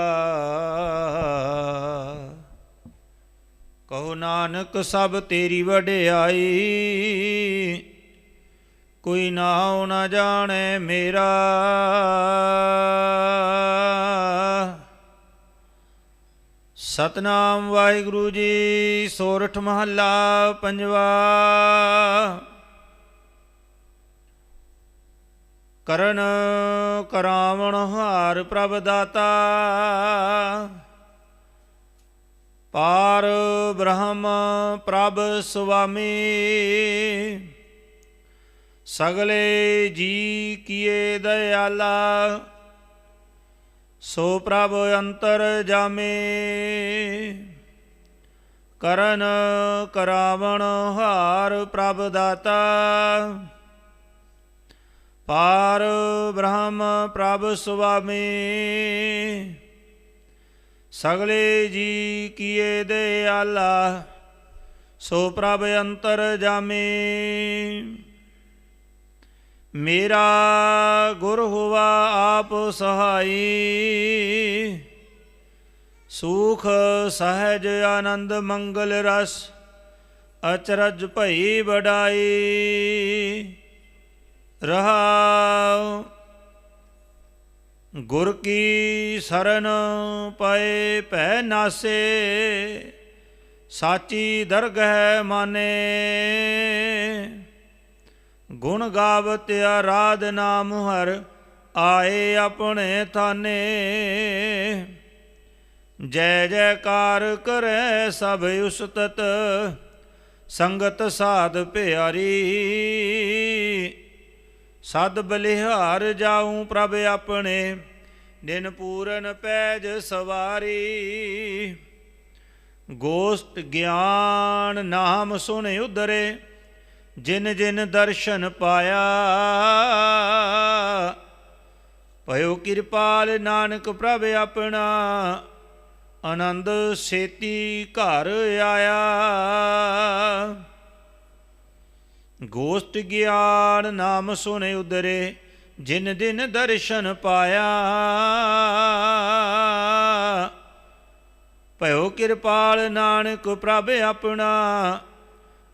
ਕਹੋ ਨਾਨਕ ਸਭ ਤੇਰੀ ਵਡਿਆਈ ਕੋਈ ਨਾਉ ਨਾ ਜਾਣੇ ਮੇਰਾ। ਸਤਨਾਮ ਵਾਹਿਗੁਰੂ ਜੀ। ਸੋਰਠ ਮਹੱਲਾ ਪੰਜਵਾ। ਕਰਨ ਕਰਾਵਣ ਹਾਰ ਪ੍ਰਭ ਦਾਤਾ। ਪਾਰ ਬ੍ਰਹਮ ਪ੍ਰਭ ਸੁਆਮੀ। ਸਗਲੇ ਜੀ ਕੀਏ ਦਇਆਲਾ ਸੋ ਪ੍ਰਭ ਅੰਤਰ ਜਾਮੇ। ਕਰਨ ਕਰਾਵਣ ਹਾਰ ਪ੍ਰਭ ਦਾਤਾ। ਪਾਰ ਬ੍ਰਹਮ ਪ੍ਰਭ ਸੁਆਮੀ। ਸਗਲੇ ਜੀ ਕੀਏ ਦਇਆਲਾ ਸੋ ਪ੍ਰਭ ਅੰਤਰ ਜਾਮੇ। ਮੇਰਾ ਗੁਰ ਹੋਵਾ ਆਪ ਸਹਾਈ। ਸੂਖ ਸਹਿਜ ਆਨੰਦ ਮੰਗਲ ਰਸ ਅਚਰਜ ਭਈ ਵਡਾਈ। ਰਹਾਉ ਗੁਰ ਕੀ ਸਰਨ ਪਏ ਭੈ ਨਾਸੇ। ਸਾਚੀ ਦਰਗਹਿ ਮਾਨੇ ਗੁਣ ਗਾਵਤ ਆਰਾਧ ਨਾਮ ਹਰ ਆਏ ਆਪਣੇ ਥਾਨੇ। ਜੈ ਜੈਕਾਰ ਕਰੈ ਸਭ ਉਸਤਤ ਸੰਗਤ ਸਾਧ ਪਿਆਰੀ। ਸਦ ਬਲਿਹਾਰ ਜਾਉ ਪ੍ਰਭ ਆਪਣੇ ਦਿਨ ਪੂਰਨ ਪੈਜ ਸਵਾਰੀ। ਗੋਸ਼ਟ ਗਿਆਨ ਨਾਮ ਸੁਣ ਉਧਰੇ ਜਿਨ ਜਿਨ ਦਰਸ਼ਨ ਪਾਇਆ। ਭਇਓ ਕਿਰਪਾਲ ਨਾਨਕ ਪ੍ਰਭ ਆਪਣਾ ਆਨੰਦ ਸੇਤੀ ਘਰ ਆਇਆ। ਗੋਸ਼ਟ ਗਿਆਨ ਨਾਮ ਸੁਣ ਉਧਰੇ ਜਿਨ ਦਿਨ ਦਰਸ਼ਨ ਪਾਇਆ। ਭਇਓ ਕਿਰਪਾਲ ਨਾਨਕ ਪ੍ਰਭ ਆਪਣਾ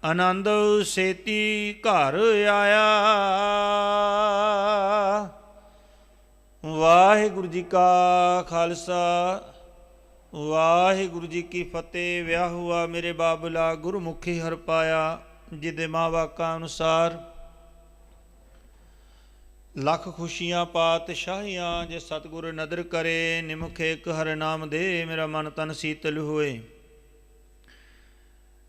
ਆਨੰਦ ਸੇਤੀ ਘਰ ਆਇਆ। ਵਾਹਿਗੁਰੂ ਜੀ ਕਾ ਖਾਲਸਾ, ਵਾਹਿਗੁਰੂ ਜੀ ਕੀ ਫਤਿਹ। ਵਿਆਹ ਹੁਆ ਮੇਰੇ ਬਾਬਲਾ ਗੁਰਮੁਖੀ ਹਰ ਪਾਇਆ। ਜਿਹਦੇ ਮਾਂ ਵਾਕਾਂ ਅਨੁਸਾਰ ਲੱਖ ਖੁਸ਼ੀਆਂ ਪਾਤਸ਼ਾਹੀਆਂ ਜੇ ਸਤਿਗੁਰ ਨਦਰ ਕਰੇ। ਨਿਮਖ ਏਕ ਹਰਿ ਨਾਮ ਦੇ ਮੇਰਾ ਮਨ ਤਨ ਸੀਤਲ ਹੋਏ।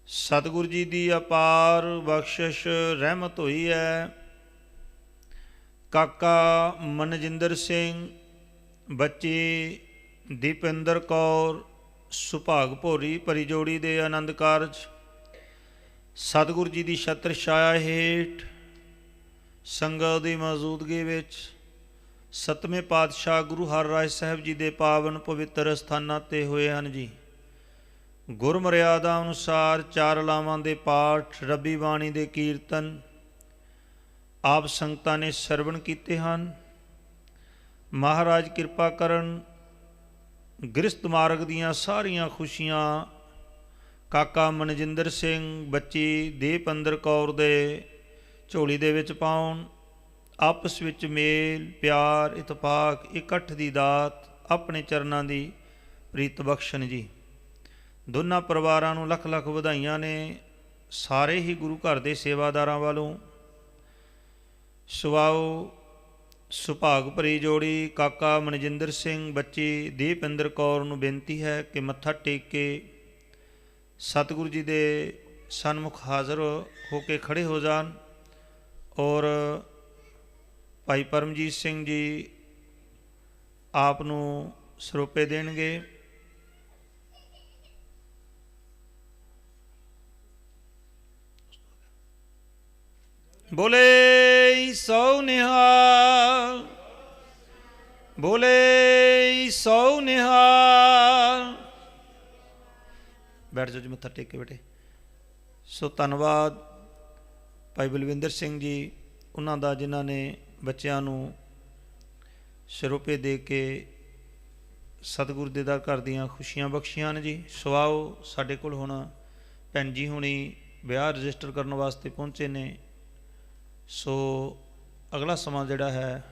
ਸਤਿਗੁਰ ਜੀ ਦੀ ਅਪਾਰ ਬਖਸ਼ਿਸ਼ ਰਹਿਮਤ ਹੋਈ ਹੈ। ਕਾਕਾ ਮਨਜਿੰਦਰ ਸਿੰਘ, ਬੱਚੀ ਦੀਪਿੰਦਰ ਕੌਰ ਸੁਭਾਗ ਭੋਰੀ ਭਰੀ ਜੋੜੀ ਦੇ ਆਨੰਦ ਕਾਰਜ ਸਤਿਗੁਰ ਜੀ ਦੀ ਛਤਰ ਛਾਇਆ ਹੇਠ ਸੰਗਤ ਦੀ ਮੌਜੂਦਗੀ ਵਿੱਚ ਸਤਵੇਂ ਪਾਤਸ਼ਾਹ ਗੁਰੂ ਹਰਿਰਾਏ ਸਾਹਿਬ ਜੀ ਦੇ ਪਾਵਨ ਪਵਿੱਤਰ ਸਥਾਨਾਂ 'ਤੇ ਹੋਏ ਹਨ ਜੀ। ਗੁਰਮਰਿਆਦਾ ਅਨੁਸਾਰ 4 ਲਾਵਾਂ ਦੇ ਪਾਠ, ਰੱਬੀ ਬਾਣੀ ਦੇ ਕੀਰਤਨ ਆਪ ਸੰਗਤਾਂ ਨੇ ਸਰਵਣ ਕੀਤੇ ਹਨ। ਮਹਾਰਾਜ ਕਿਰਪਾ ਕਰਨ, ਗ੍ਰਸਤ ਮਾਰਗ ਦੀਆਂ ਸਾਰੀਆਂ ਖੁਸ਼ੀਆਂ ਕਾਕਾ ਮਨਜਿੰਦਰ ਸਿੰਘ ਬੱਚੀ ਦੇਵਪਿੰਦਰ ਕੌਰ ਦੇ ਝੋਲੀ ਦੇ ਵਿੱਚ ਪਾਉਣ। ਆਪਸ ਵਿੱਚ ਮੇਲ ਪਿਆਰ ਇਤਫਾਕ ਇਕੱਠ ਦੀ ਦਾਤ ਆਪਣੇ ਚਰਨਾਂ ਦੀ ਪ੍ਰੀਤ ਬਖਸ਼ਣ ਜੀ। ਦੋਨਾਂ ਪਰਿਵਾਰਾਂ ਨੂੰ ਲੱਖ ਲੱਖ ਵਧਾਈਆਂ ਨੇ ਸਾਰੇ ਹੀ ਗੁਰੂ ਘਰ ਦੇ ਸੇਵਾਦਾਰਾਂ ਵੱਲੋਂ। ਸੁਆਓ ਸੁਭਾਗ ਭਰੀ ਜੋੜੀ ਕਾਕਾ ਮਨਜਿੰਦਰ ਸਿੰਘ ਬੱਚੀ ਦੇਵਪਿੰਦਰ ਕੌਰ ਨੂੰ ਬੇਨਤੀ ਹੈ ਕਿ ਮੱਥਾ ਟੇਕ ਕੇ ਸਤਿਗੁਰੂ ਜੀ ਦੇ ਸਨਮੁਖ ਹਾਜ਼ਰ ਹੋ ਕੇ ਖੜੇ ਹੋ ਜਾਣ ਔਰ ਭਾਈ ਪਰਮਜੀਤ ਸਿੰਘ ਜੀ ਆਪ ਨੂੰ ਸਰੋਪੇ ਦੇਣਗੇ। ਬੋਲੇ ਸੋ ਨਿਹਾਲ, ਬੋਲੇ ਸੋ ਨਿਹਾਲ। ਬੈਠ ਜਾਓ ਜੀ, ਮੱਥਾ ਟੇਕ ਕੇ ਬੇਟੇ। ਸੋ ਧੰਨਵਾਦ ਭਾਈ ਬਲਵਿੰਦਰ ਸਿੰਘ ਜੀ ਉਹਨਾਂ ਦਾ, ਜਿਨ੍ਹਾਂ ਨੇ ਬੱਚਿਆਂ ਨੂੰ ਸਰੋਪੇ ਦੇ ਕੇ ਸਤਿਗੁਰੂ ਦੇ ਦਰ ਘਰ ਦੀਆਂ ਖੁਸ਼ੀਆਂ ਬਖਸ਼ੀਆਂ ਨੇ ਜੀ। ਸੁਆਓ ਸਾਡੇ ਕੋਲ ਹੁਣ ਭੈਣ ਜੀ ਹੁਣੀ ਵਿਆਹ ਰਜਿਸਟਰ ਕਰਨ ਵਾਸਤੇ ਪਹੁੰਚੇ ਨੇ। ਸੋ ਅਗਲਾ ਸਮਾਂ ਜਿਹੜਾ ਹੈ,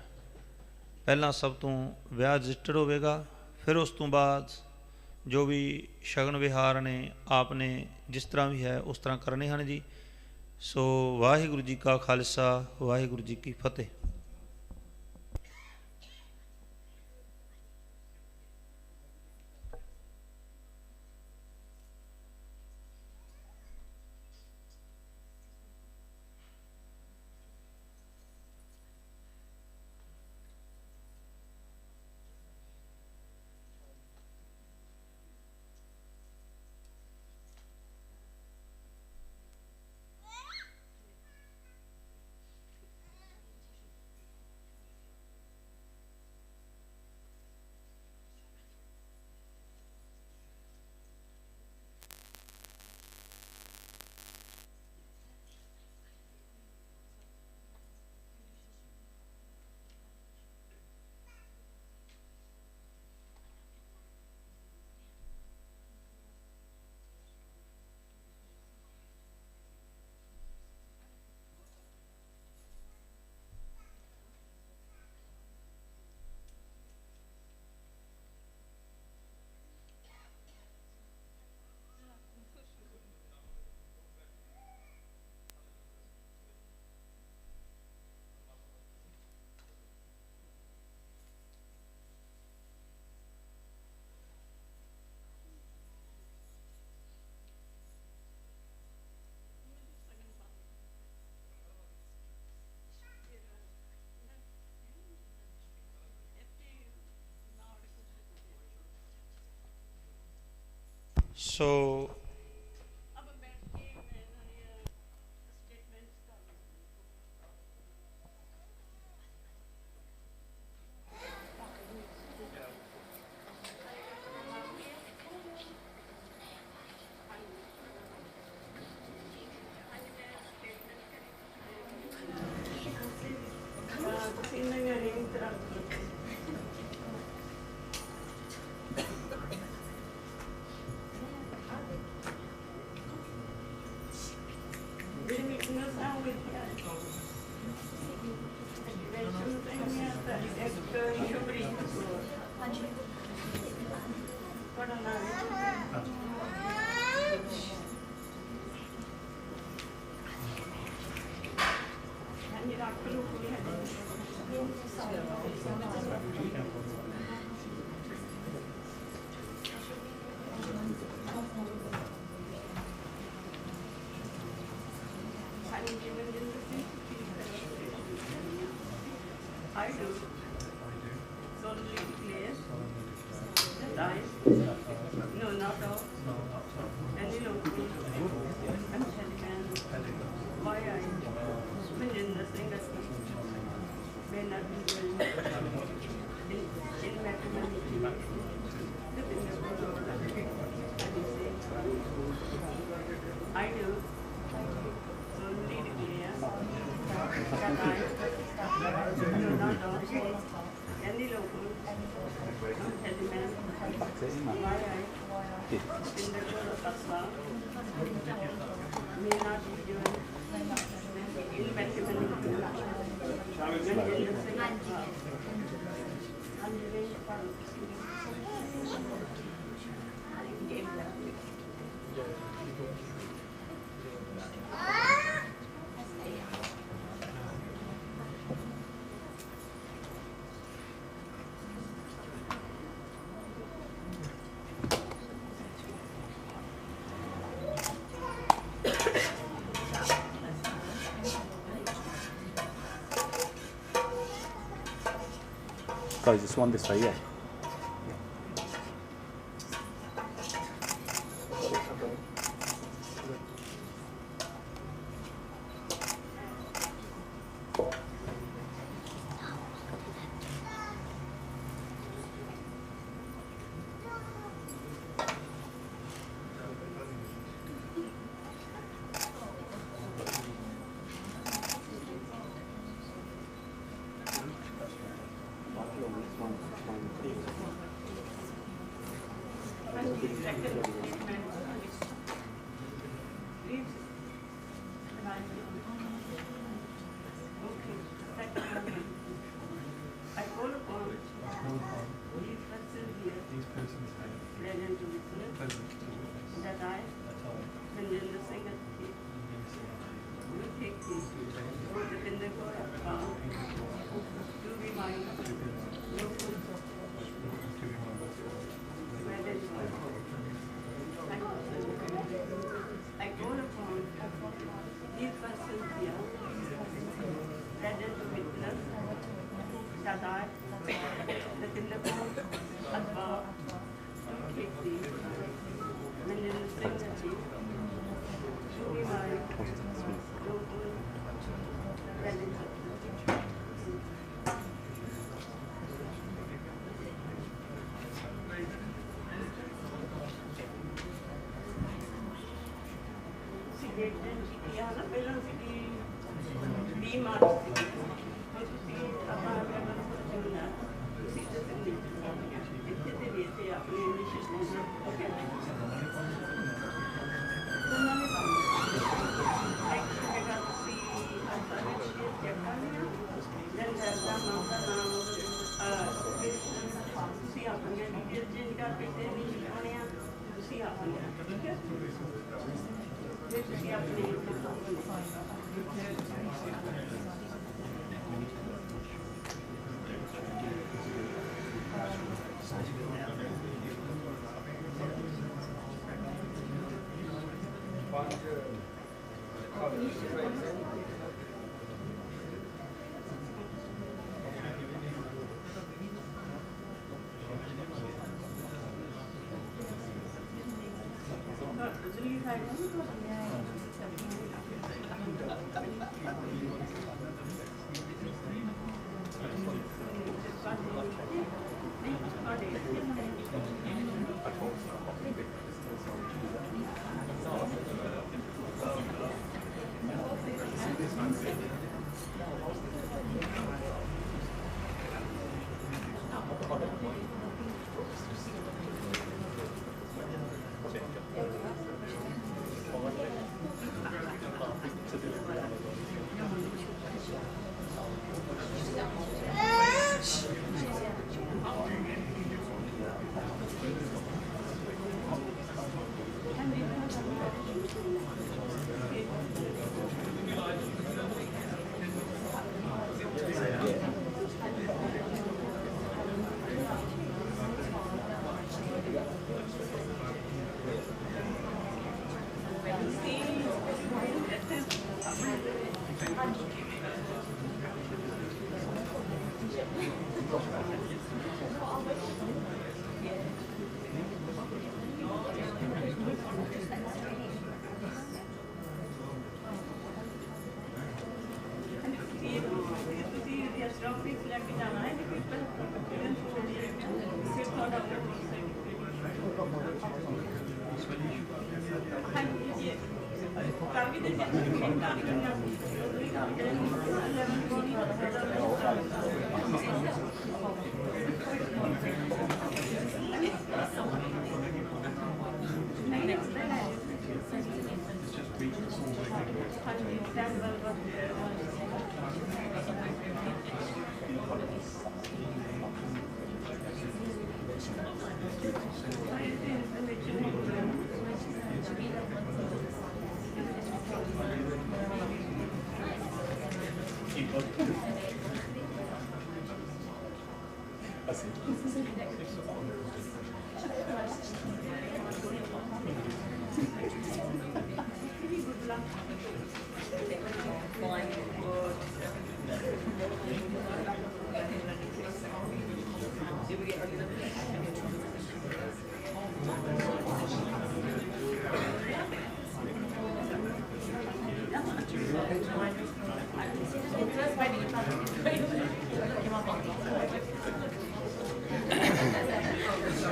ਪਹਿਲਾਂ ਸਭ ਤੋਂ ਵਿਆਹ ਰਜਿਸਟਰ ਹੋਵੇਗਾ, ਫਿਰ ਉਸ ਤੋਂ ਬਾਅਦ ਜੋ ਵੀ ਸ਼ਗਨ ਵਿਹਾਰ ਨੇ ਆਪ ਨੇ ਜਿਸ ਤਰ੍ਹਾਂ ਵੀ ਹੈ ਉਸ ਤਰ੍ਹਾਂ ਕਰਨੇ ਹਨ ਜੀ। ਸੋ ਵਾਹਿਗੁਰੂ ਜੀ ਕਾ ਖਾਲਸਾ, ਵਾਹਿਗੁਰੂ ਜੀ ਕੀ ਫਤਿਹ। ਸੋ I do. Solemnly declare that I, no, not all, any local and Telegram, why I, Mininder Singh Close this one this way, yeah.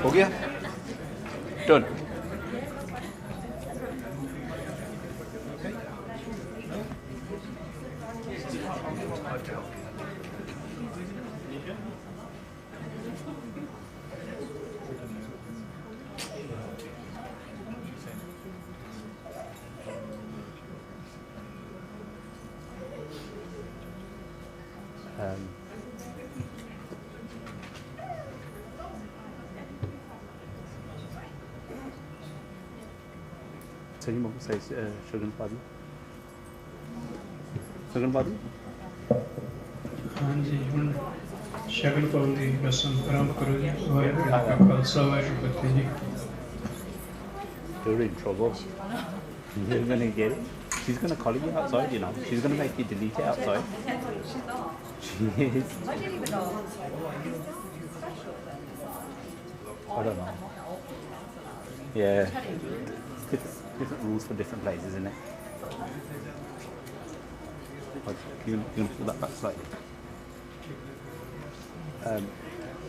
हो गया डन सही मौके सही शगन पा दी शगन पा दी ਹਾਂਜੀ ਹੁਣ ਸ਼ਗਨ ਪਾਉਣ ਦੀ ਰਸਮ ਆਰੰਭ ਕਰੋ ਜੀ ਵਾਹਿਗੁਰੂ ਜੀ ਕਾ ਖਾਲਸਾ ਵਾਹਿਗੁਰੂ ਜੀ ਕੀ ਫਤਿਹ You're in trouble. You're gonna get it. She's gonna call you outside, you know. She's gonna make you delete it outside. She is. I didn't even know. I don't know. Yeah. Different rules for different places, isn't it? Like, you can pull that back slightly.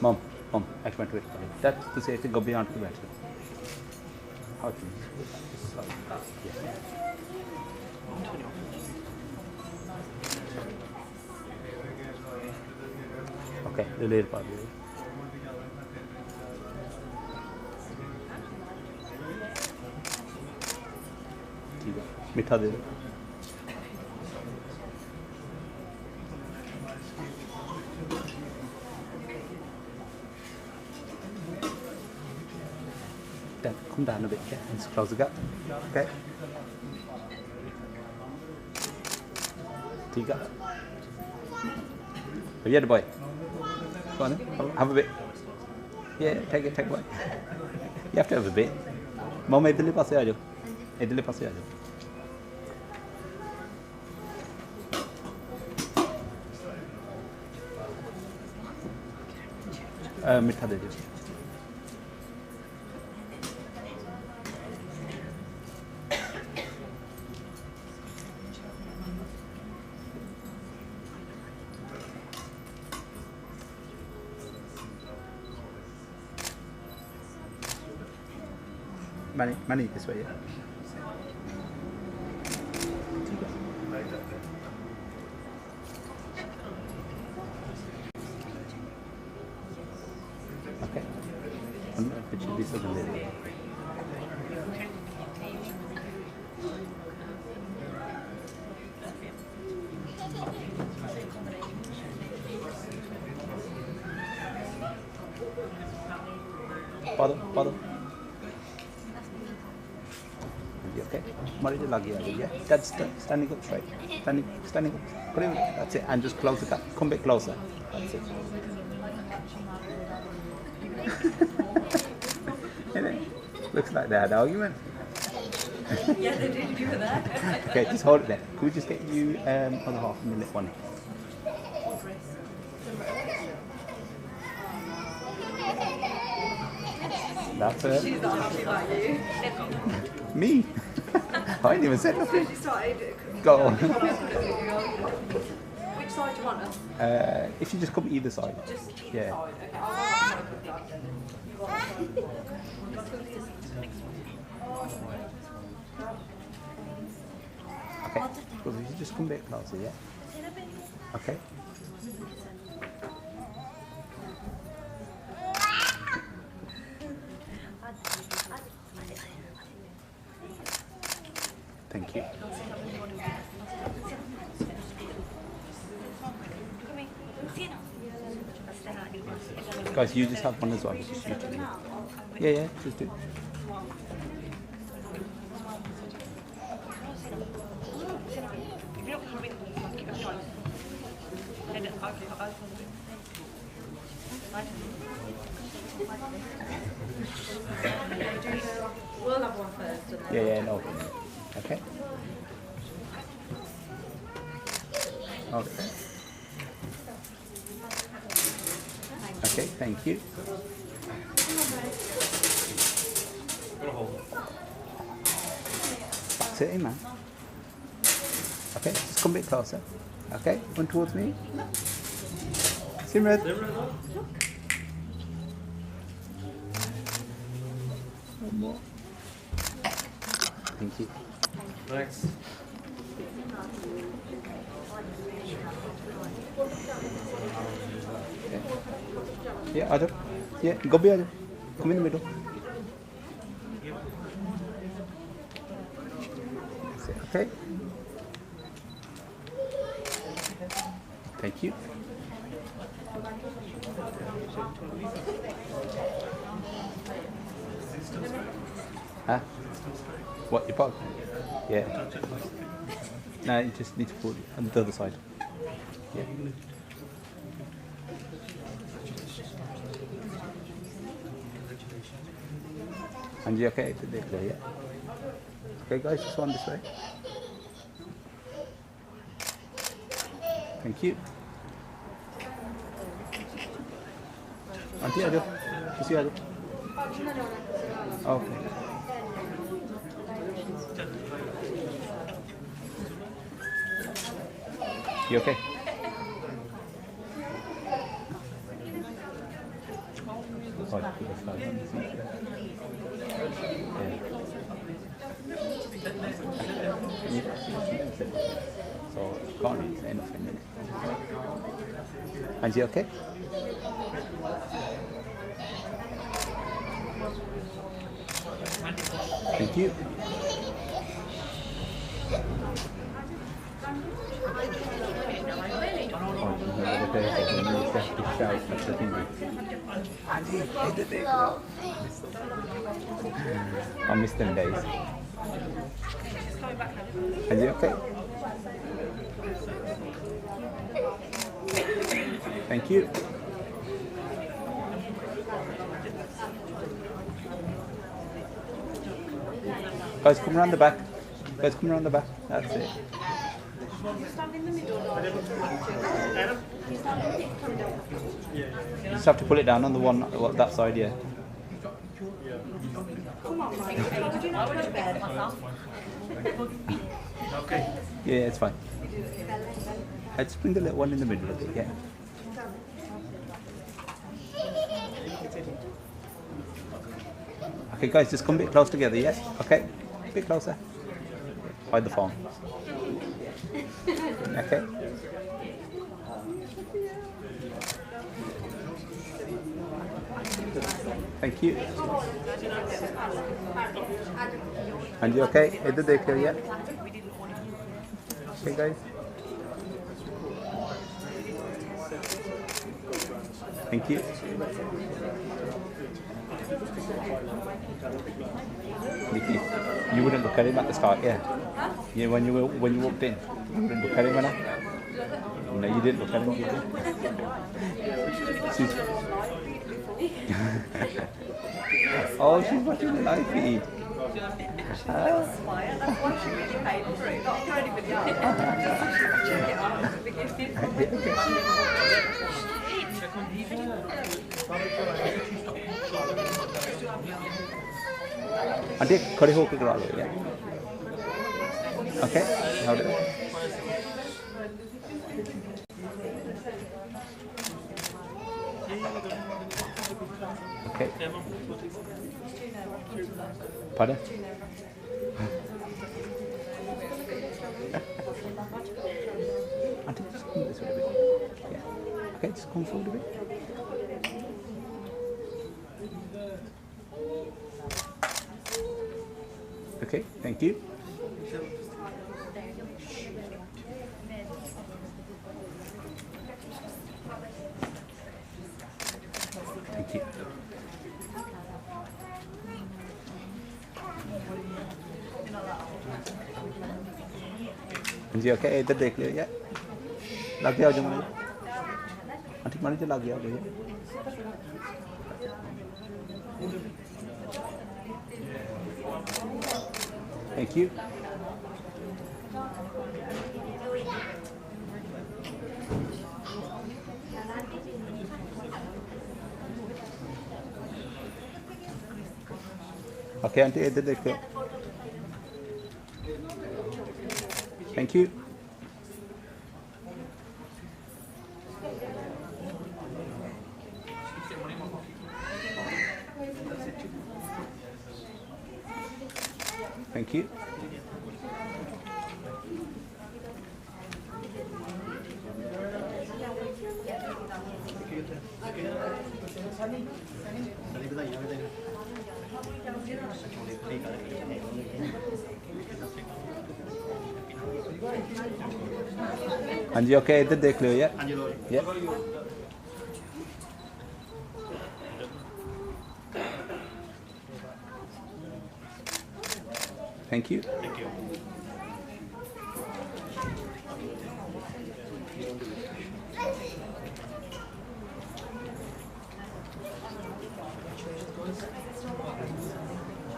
Mom, I went to it. Dad, to say to go beyond the better. How can you? Yeah. Okay, the later part. ठीक है मीठा दे दो Dad, come down a bit, yeah, and just close the gap. Okay. ठीक है Yeah, the boy. Go on then. Have a bit. Yeah, take it, boy. You have to have a bit. Mom, इधरले पासे आ जाओ. इधरले पासे आ जाओ. मिठा दे दो. Money this way, yeah. Okay. It should be something there. Father. Okay, Mari lagi aja ya. That's standing up straight. Standing up. That's it. And just close the gap. Come a bit closer. That's it. Looks like they had an argument. Yeah, they did do that. Okay, just hold it there. Could we just get you other half a minute one? That's it. She's not happy about you. Me? I didn't even say nothing. She started. Go on. Which side do you want us? If you just come either side. Just either Yeah. side. Okay, I'll put that then. You want Okay. Well, you just come a bit closer, yeah? Okay. Thank you. Guys, you just have one as well. Just you two. Yeah, just do. We'll have one first. And then Yeah, no. Okay. Okay. Okay, thank you. That's it, man. Okay, just come a bit closer. Okay, one towards me. Simran. One more. Thank you. Thanks. Okay. Yeah, Adam. Yeah, go be Adam. Come in the middle. That's it. Okay. Thank you. Huh? What, your pug? Yeah. No, you just need to put it on the other side. Yeah. And you okay? Yeah. Okay, guys, just one this way. Thank you. Auntie, Ado. Just you, Ado. Okay. You okay? Oh, that's not on the seat. So, can't read anything. And you okay? Thank you. I miss them days. Are you okay? Thank you. Guys, come around the back. Guys, come around the back. That's it. You just have to pull it down on the one, that side, yeah. Okay. Yeah, it's fine. Let's bring the little one in the middle of it, yeah. Okay, guys, just come a bit close together, yeah? Okay, a bit closer. Hide the phone. Okay. Thank you. And you okay? Idhar dekh liya? Okay, guys. Thank you. Nikki, you wouldn't look at him at the start, yeah? Yeah, when you walked in, you wouldn't look at him, no, you didn't look at him, did you? Oh, she's watching the live feed. That's why she really paid for it. Not for anybody else. Just so she could check it out at the beginning. Aunty खड़े होकर करा लो यार okay Okay. Pardon? this way a bit. Yeah. Okay, just come forward a bit. Okay, thank you. Thank you. जी okay इधर देख लियो यार लग गया जो मानी आंटी मानी जो लग गया भैया थैंक यू ओके आंटी इधर देख लियो Thank you. Thank you. हाँ जी ओके इधर देख लो यार thank you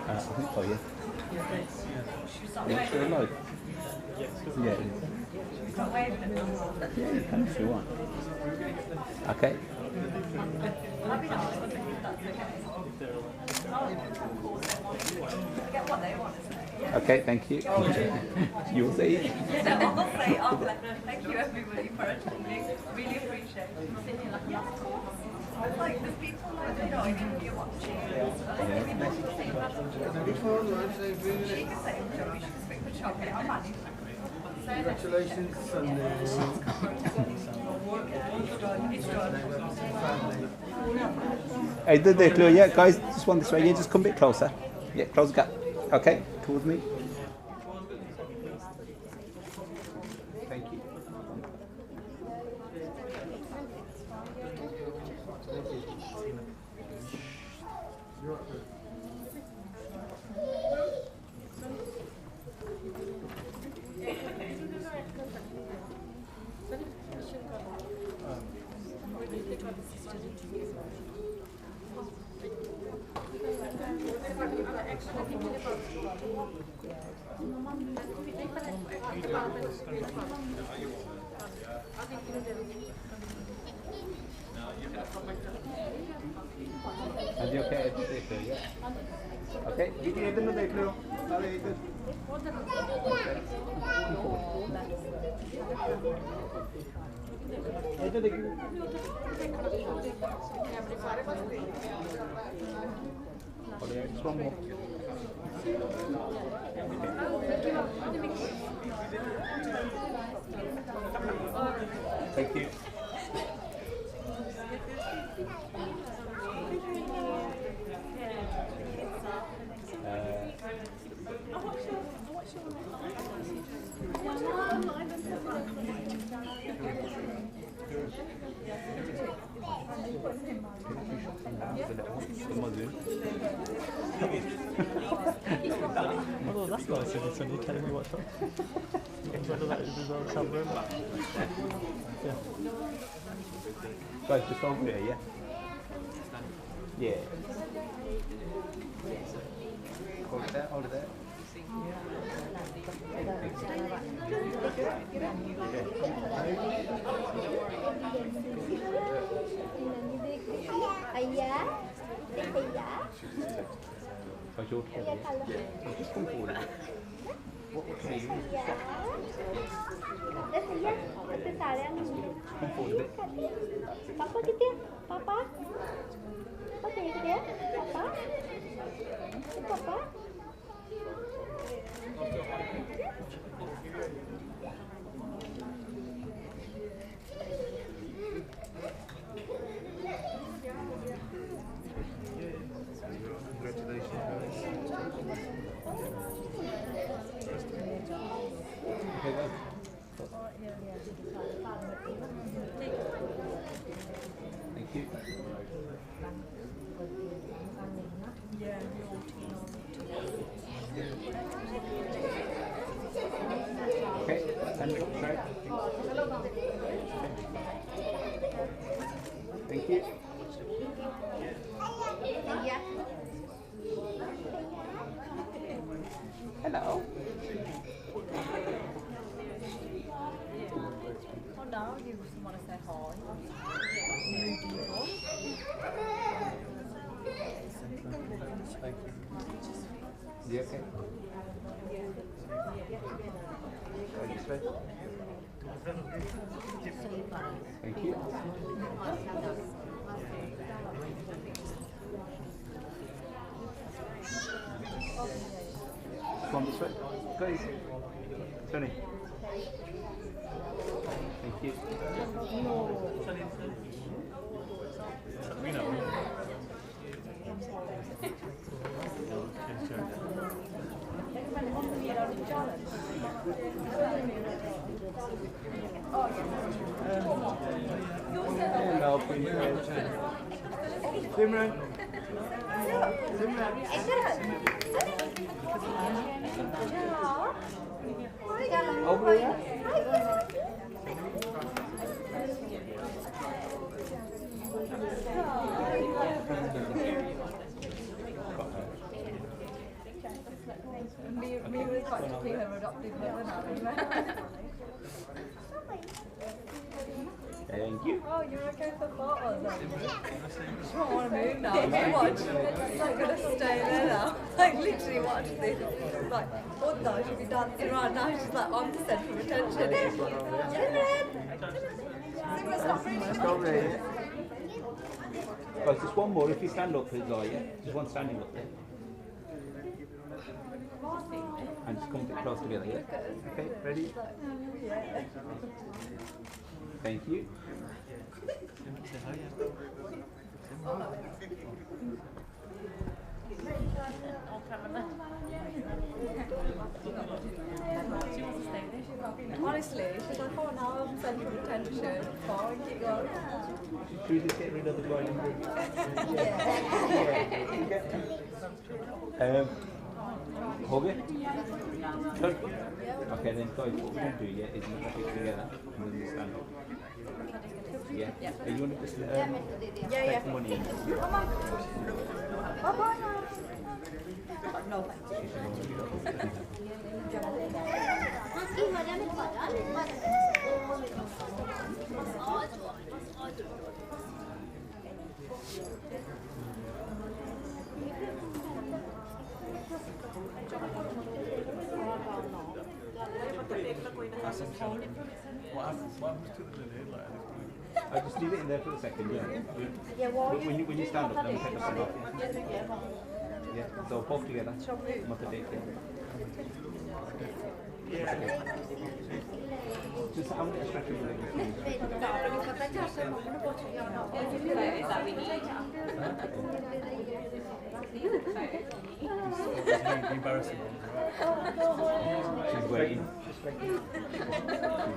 I think so, yeah. Yeah, sure, like. Yeah, it is. Yeah, you can if you want. Okay. Okay, thank you. You'll see. Yeah, I'll say, thank you everybody for attending. Really appreciate it. It's like, there's people like, you know, you're watching. She can say, you should speak for chocolate. I'm managing. Congratulations on the Either they clear, yeah, guys, just one this way, yeah, just come a bit closer. Yeah, close the gap. Okay, towards me. Thank you. हाँ जी okay देख लो ये okay दीदी इधर ना देख लो अरे इधर इधर देखिए और ये स्ट्रॉन्ग हो Thank you. Although that's nice of you, Sonny, telling me what's up. Whether that is as well as some room. Yeah. Guys, just over here, yeah? Yeah. Hold it there. Ayah, Guys, you're together, yeah? Just come forward a bit. What say you? Come forward a bit. Papa gitu ya? Papa? Papa gitu ya? Papa? Papa? Okay, go. Thank you. Okay, and right. Thank you. Hello. Oh no, you want to say hi. You okay? This way. Thank you. Come on this way. Go easy. Tony. Thank you. Hello, princess. Simran. Over here. Me really quite to be her adopted mother now. Thank you. Oh, you're okay for photos? She won't want to move now. You watch. She's like going to stay there now. Like literally watch this. Like, what though? She'll be dancing around now. She's like, I'm the centre of attention. Simran, stop reading. Stop reading. Guys, just one more. If you stand up, please, yeah? Just one standing up there. And just come a bit close together, yeah? Okay, ready? Thank you. Honestly, she's like, oh, now I'm centre of attention. Fine, keep going. Should we just get rid of the boiling room? Hold it. Good. Okay, then guys, what we're going to do, yeah, is look at it together and then we stand up. Yeah? Yeah. You want to just take the money in? Come on. Bye-bye now. No, thanks. I just leave it in there for a second, yeah. When you stand up, then take the stand off. Yeah, so both together. Mother Day. Just how many extra people Embarrassing. She's waiting. She's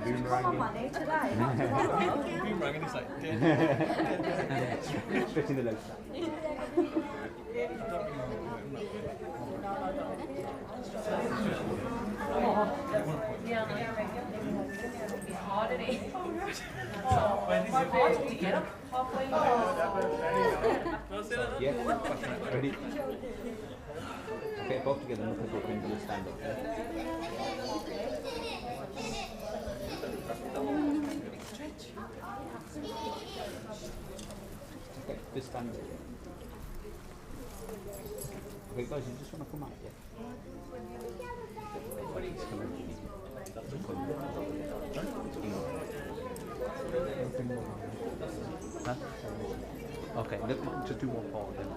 boomeranging. Boomerang, it's like Stretching the legs. Yeah, ready? Okay, both together, look at both ends of the stand up. Okay, just stand up. Okay, guys, you just want to come out, yeah? Just come out. Huh? Okay, just do one part then.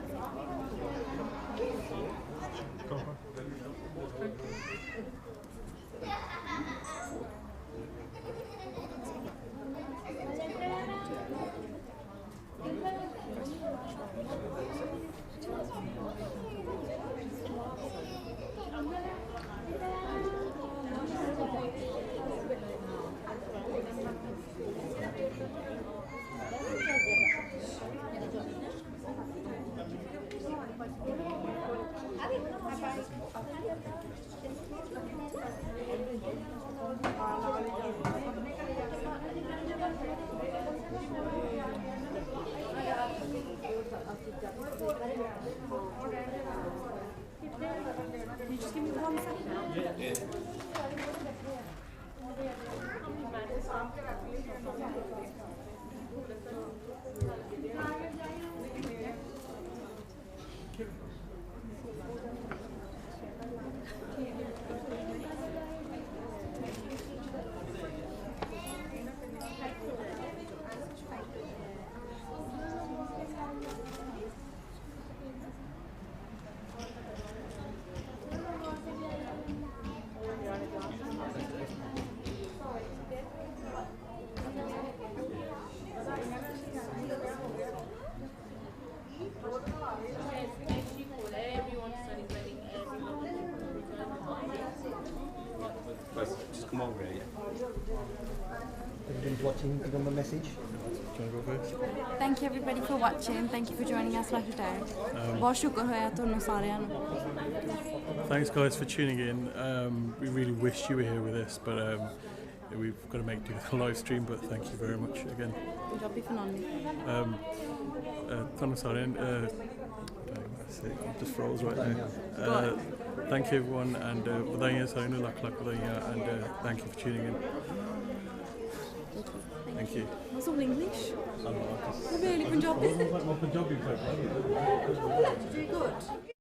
Guys, just come over here. Everybody's watching, give them a message. Do you want to go first? Thank you everybody for watching. Thank you for joining us today. बहुत शुक्र होया तुहानू सारिਆਂ ਨੂੰ. Thanks guys for tuning in. We really wished you were here with us, but we've got to make do with a live stream, but thank you very much again. Punjabi ਫਨਾਨੀ. ਤੁਹਾਨੂੰ ਸਾਰਿਆਂ just froze right now. Thank you everyone, and ਵਧਾਈਆਂ ਸਾਰਿਆਂ ਨੂੰ ਲੱਖ ਲੱਖ ਵਧਾਈਆਂ, and thank you for tuning in. Thank you. Was all English? Really Punjabi? Punjabi. Did you do good?